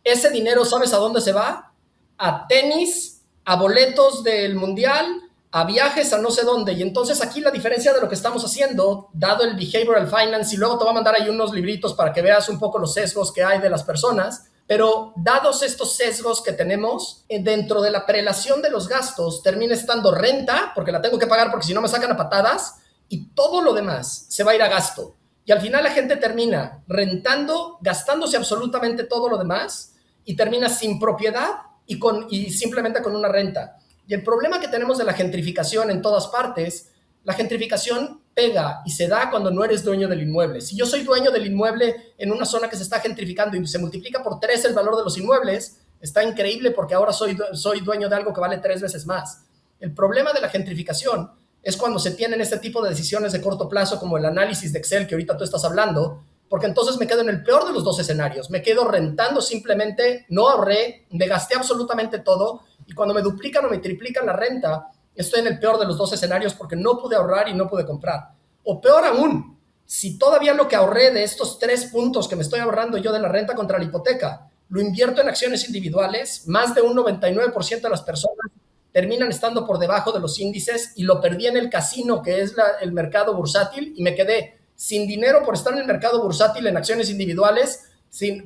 ese dinero, ¿sabes a dónde se va? A tenis, a boletos del mundial, a viajes a no sé dónde. Y entonces aquí la diferencia de lo que estamos haciendo, dado el Behavioral Finance, y luego te voy a mandar ahí unos libritos para que veas un poco los sesgos que hay de las personas, pero dados estos sesgos que tenemos, dentro de la prelación de los gastos termina estando renta, porque la tengo que pagar porque si no me sacan a patadas, y todo lo demás se va a ir a gasto. Y al final la gente termina rentando, gastándose absolutamente todo lo demás, y termina sin propiedad y simplemente con una renta. Y el problema que tenemos de la gentrificación en todas partes, la gentrificación pega y se da cuando no eres dueño del inmueble. Si yo soy dueño del inmueble en una zona que se está gentrificando y se multiplica por 3 el valor de los inmuebles, está increíble porque ahora soy dueño de algo que vale 3 veces más. El problema de la gentrificación es cuando se tienen este tipo de decisiones de corto plazo, como el análisis de Excel que ahorita tú estás hablando, porque entonces me quedo en el peor de los dos escenarios. Me quedo rentando simplemente, no ahorré, me gasté absolutamente todo, y cuando me duplican o me triplican la renta, estoy en el peor de los dos escenarios porque no pude ahorrar y no pude comprar. O peor aún, si todavía lo que ahorré de estos 3 puntos que me estoy ahorrando yo de la renta contra la hipoteca, lo invierto en acciones individuales, más de un 99% de las personas terminan estando por debajo de los índices y lo perdí en el casino, que es el mercado bursátil, y me quedé sin dinero por estar en el mercado bursátil en acciones individuales,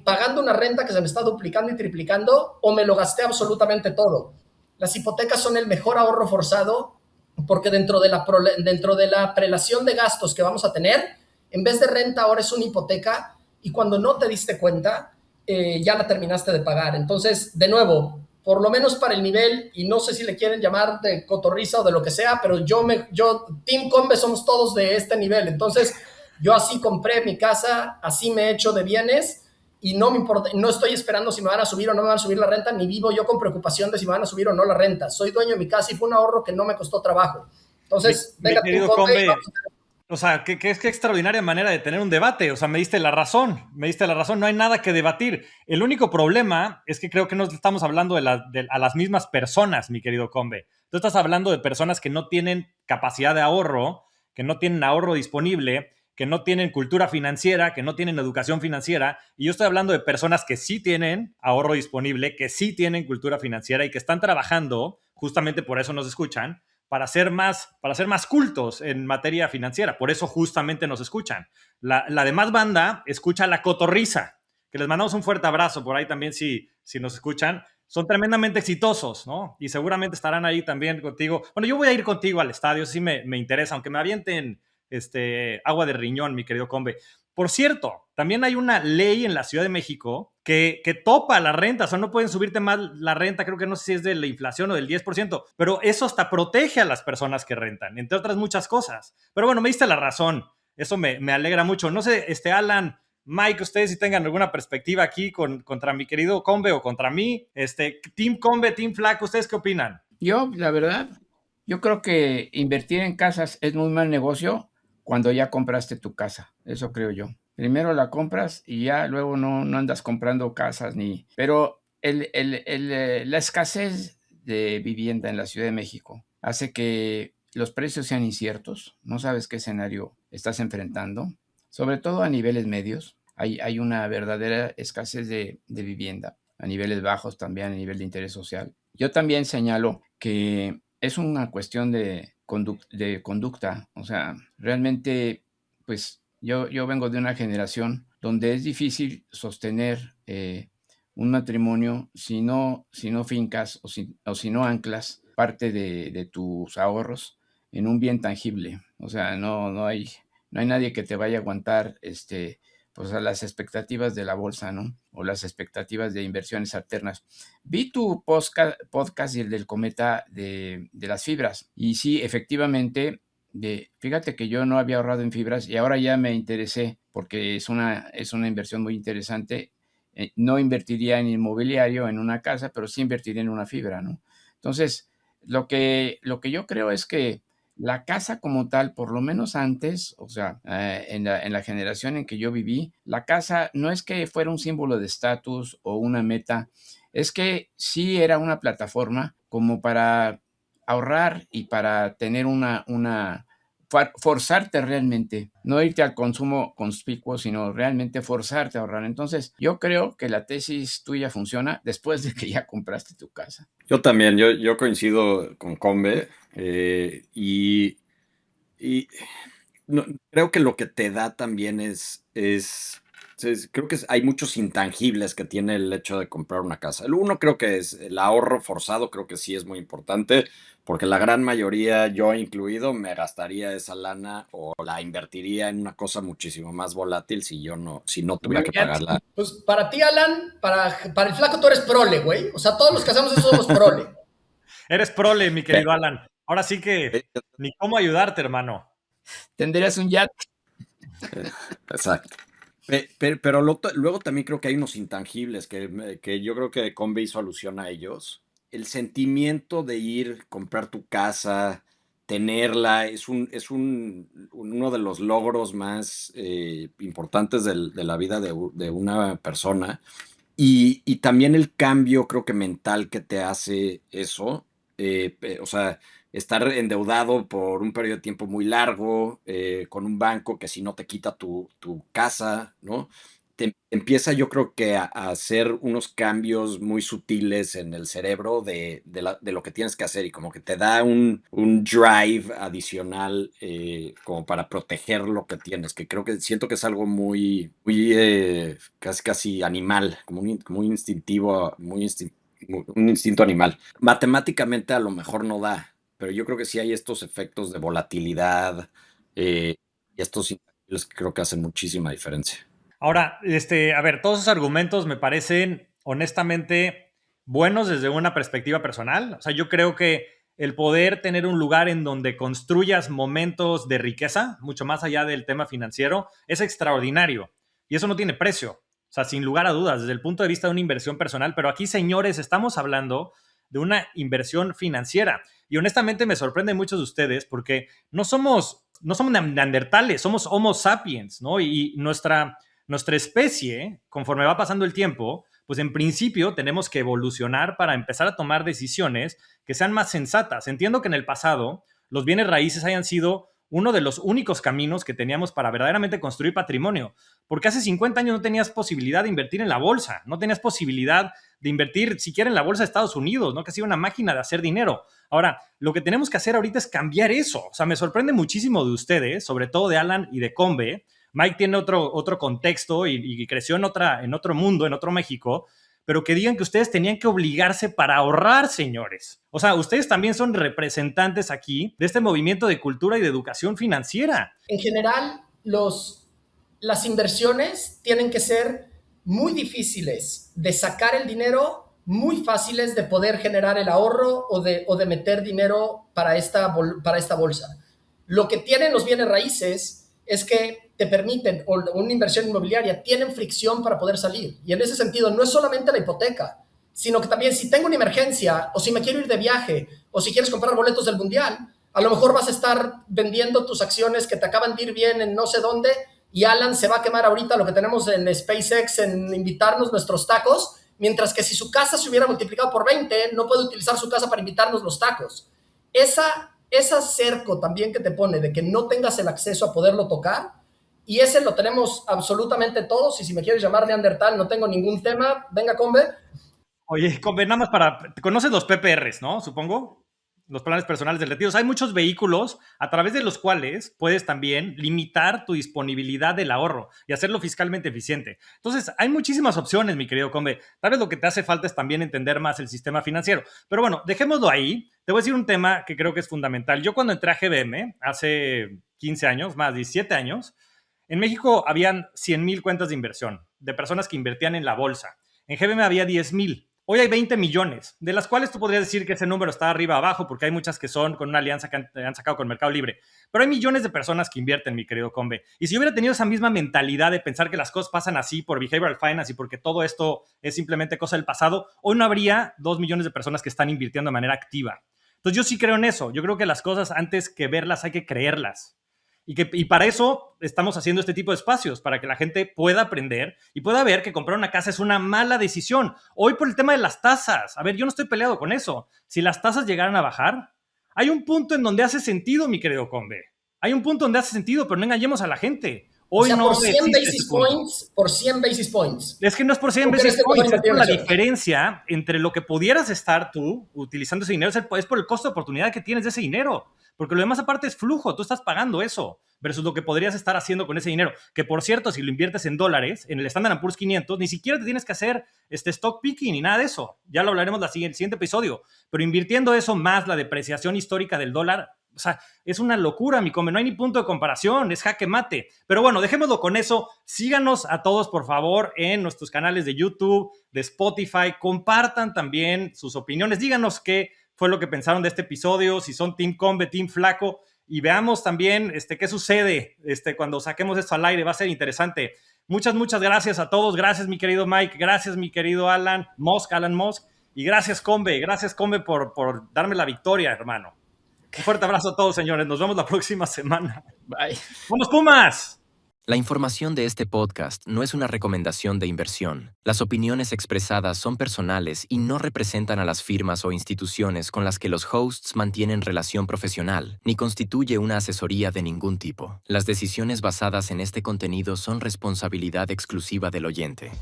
pagando una renta que se me está duplicando y triplicando, o me lo gasté absolutamente todo. Las hipotecas son el mejor ahorro forzado porque dentro de la prelación de gastos que vamos a tener, en vez de renta ahora es una hipoteca, y cuando no te diste cuenta, ya la terminaste de pagar. Entonces, de nuevo, por lo menos para el nivel, y no sé si le quieren llamar de cotorriza o de lo que sea, pero Team Combe somos todos de este nivel. Entonces, yo así compré mi casa, así me he hecho de bienes, y no me importa, no estoy esperando si me van a subir o no me van a subir la renta, ni vivo yo con preocupación de si me van a subir o no la renta. Soy dueño de mi casa y fue un ahorro que no me costó trabajo. Entonces, mi querido Combe, o sea, qué extraordinaria manera de tener un debate. O sea, me diste la razón, no hay nada que debatir. El único problema es que creo que no estamos hablando a las mismas personas, mi querido Combe. Tú estás hablando de personas que no tienen capacidad de ahorro, que no tienen ahorro disponible, que no tienen cultura financiera, que no tienen educación financiera, y yo estoy hablando de personas que sí tienen ahorro disponible, que sí tienen cultura financiera y que están trabajando, justamente por eso nos escuchan, para ser más cultos en materia financiera. Por eso justamente nos escuchan. La demás banda escucha la cotorriza, que les mandamos un fuerte abrazo por ahí también si nos escuchan. Son tremendamente exitosos, ¿no? Y seguramente estarán ahí también contigo. Bueno, yo voy a ir contigo al estadio, sí me interesa, aunque me avienten agua de riñón, mi querido Combe. Por cierto, también hay una ley en la Ciudad de México que topa la renta, o sea, no pueden subirte más la renta, creo que no sé si es de la inflación o del 10%, pero eso hasta protege a las personas que rentan, entre otras muchas cosas. Pero bueno, me diste la razón, eso me alegra mucho. No sé, Alan, Mike, ustedes si tengan alguna perspectiva aquí contra mi querido Combe o contra mí, Team Combe, Team Flaco, ¿ustedes qué opinan? Yo, la verdad, yo creo que invertir en casas es muy mal negocio cuando ya compraste tu casa, eso creo yo. Primero la compras y ya luego no andas comprando casas ni... Pero la escasez de vivienda en la Ciudad de México hace que los precios sean inciertos, no sabes qué escenario estás enfrentando, sobre todo a niveles medios. Hay una verdadera escasez de vivienda, a niveles bajos también, a nivel de interés social. Yo también señalo que es una cuestión de conducta, o sea, realmente, pues yo vengo de una generación donde es difícil sostener un matrimonio si no fincas o si no anclas parte de tus ahorros en un bien tangible. O sea, no hay nadie que te vaya a aguantar pues a las expectativas de la bolsa, ¿no? O las expectativas de inversiones alternas. Vi tu podcast y el del cometa de las fibras. Y sí, efectivamente, fíjate que yo no había ahorrado en fibras y ahora ya me interesé porque es una inversión muy interesante. No invertiría en inmobiliario, en una casa, pero sí invertiría en una fibra, ¿no? Entonces, lo que yo creo es que la casa como tal, por lo menos antes, o sea, en la generación en que yo viví, la casa no es que fuera un símbolo de estatus o una meta, es que sí era una plataforma como para ahorrar y para tener forzarte realmente, no irte al consumo conspicuo, sino realmente forzarte a ahorrar. Entonces, yo creo que la tesis tuya funciona después de que ya compraste tu casa. Yo también, yo coincido con Combe y creo que lo que te da también creo que hay muchos intangibles que tiene el hecho de comprar una casa. El uno creo que es el ahorro forzado, creo que sí es muy importante, porque la gran mayoría, yo incluido, me gastaría esa lana o la invertiría en una cosa muchísimo más volátil si no tuviera que pagarla. Pues para ti, Alan, para el Flaco tú eres prole, güey. O sea, todos los que hacemos eso somos prole. Eres prole, mi querido Alan. Ahora sí que ni cómo ayudarte, hermano. ¿Tendrías un yate? Exacto. Pero luego también creo que hay unos intangibles que yo creo que Combe hizo alusión a ellos. El sentimiento de ir, comprar tu casa, tenerla, es uno de los logros más importantes de la vida de una persona. Y también el cambio, creo que mental que te hace eso. O sea, estar endeudado por un periodo de tiempo muy largo, con un banco que si no te quita tu casa, ¿no? te empieza yo creo que a hacer unos cambios muy sutiles en el cerebro de lo que tienes que hacer y como que te da un drive adicional como para proteger lo que tienes, que siento que es algo muy casi animal, como un instintivo, un instinto animal. Matemáticamente a lo mejor no da, pero yo creo que sí hay estos efectos de volatilidad y estos intangibles que creo que hacen muchísima diferencia. Ahora, a ver, todos esos argumentos me parecen honestamente buenos desde una perspectiva personal. O sea, yo creo que el poder tener un lugar en donde construyas momentos de riqueza, mucho más allá del tema financiero, es extraordinario. Y eso no tiene precio. O sea, sin lugar a dudas, desde el punto de vista de una inversión personal. Pero aquí, señores, estamos hablando de una inversión financiera. Y honestamente me sorprende muchos de ustedes porque no somos neandertales, somos Homo sapiens, ¿no? Y nuestra especie, conforme va pasando el tiempo, pues en principio tenemos que evolucionar para empezar a tomar decisiones que sean más sensatas. Entiendo que en el pasado los bienes raíces hayan sido uno de los únicos caminos que teníamos para verdaderamente construir patrimonio, porque hace 50 años no tenías posibilidad de invertir en la bolsa, no tenías posibilidad de invertir siquiera en la bolsa de Estados Unidos, ¿no? Que ha sido una máquina de hacer dinero. Ahora, lo que tenemos que hacer ahorita es cambiar eso. O sea, me sorprende muchísimo de ustedes, sobre todo de Alan y de Combe. Mike tiene otro contexto y creció en otro mundo, en otro México, pero que digan que ustedes tenían que obligarse para ahorrar, señores. O sea, ustedes también son representantes aquí de este movimiento de cultura y de educación financiera. En general, las inversiones tienen que ser muy difíciles de sacar el dinero, muy fáciles de poder generar el ahorro o de meter dinero para esta bolsa. Lo que tienen los bienes raíces es que te permiten, o una inversión inmobiliaria, tienen fricción para poder salir. Y en ese sentido, no es solamente la hipoteca, sino que también si tengo una emergencia, o si me quiero ir de viaje, o si quieres comprar boletos del Mundial, a lo mejor vas a estar vendiendo tus acciones que te acaban de ir bien en no sé dónde, y Alan se va a quemar ahorita lo que tenemos en SpaceX en invitarnos nuestros tacos, mientras que si su casa se hubiera multiplicado por 20, no puede utilizar su casa para invitarnos los tacos. Esa cerco también que te pone de que no tengas el acceso a poderlo tocar, y ese lo tenemos absolutamente todos, y si me quieres llamar Neandertal, no tengo ningún tema. Venga, Combe. Oye, Combe, nada más ¿conoces los PPRs, no? Supongo. Los planes personales de retiro. O sea, hay muchos vehículos a través de los cuales puedes también limitar tu disponibilidad del ahorro y hacerlo fiscalmente eficiente. Entonces, hay muchísimas opciones, mi querido Combe. Tal vez lo que te hace falta es también entender más el sistema financiero. Pero bueno, dejémoslo ahí. Te voy a decir un tema que creo que es fundamental. Yo cuando entré a GBM, hace 15 años, más 17 años, en México habían 100,000 cuentas de inversión de personas que invertían en la bolsa. En GBM había 10,000. Hoy hay 20 millones, de las cuales tú podrías decir que ese número está arriba o abajo, porque hay muchas que son con una alianza que han sacado con Mercado Libre. Pero hay millones de personas que invierten, mi querido Combe. Y si yo hubiera tenido esa misma mentalidad de pensar que las cosas pasan así por behavioral finance y porque todo esto es simplemente cosa del pasado, hoy no habría 2 millones de personas que están invirtiendo de manera activa. Entonces yo sí creo en eso. Yo creo que las cosas antes que verlas hay que creerlas. Y para eso estamos haciendo este tipo de espacios, para que la gente pueda aprender y pueda ver que comprar una casa es una mala decisión. Hoy por el tema de las tasas, a ver, yo no estoy peleado con eso. Si las tasas llegaran a bajar, hay un punto en donde hace sentido, mi querido Combe. Hay un punto donde hace sentido, pero no engañemos a la gente. Hoy no por 100 basis points, por 100 basis points. Es que no es por 100 basis points, es por la diferencia entre lo que pudieras estar tú utilizando ese dinero, es por el costo de oportunidad que tienes de ese dinero. Porque lo demás aparte es flujo, tú estás pagando eso versus lo que podrías estar haciendo con ese dinero. Que por cierto, si lo inviertes en dólares, en el Standard & Poor's 500, ni siquiera te tienes que hacer stock picking ni nada de eso. Ya lo hablaremos en el siguiente episodio. Pero invirtiendo eso más la depreciación histórica del dólar, o sea, es una locura, mi Combe. No hay ni punto de comparación, es jaque mate. Pero bueno, dejémoslo con eso. Síganos a todos, por favor, en nuestros canales de YouTube, de Spotify. Compartan también sus opiniones. Díganos qué fue lo que pensaron de este episodio, si son Team Combe, Team Flaco, y veamos también qué sucede cuando saquemos esto al aire. Va a ser interesante. Muchas gracias a todos. Gracias, mi querido Mike. Gracias, mi querido Alan Musk. Y gracias, Combe. Gracias, Combe, por darme la victoria, hermano. Un fuerte abrazo a todos, señores. Nos vemos la próxima semana. Bye. ¡Vamos, Pumas! La información de este podcast no es una recomendación de inversión. Las opiniones expresadas son personales y no representan a las firmas o instituciones con las que los hosts mantienen relación profesional, ni constituye una asesoría de ningún tipo. Las decisiones basadas en este contenido son responsabilidad exclusiva del oyente.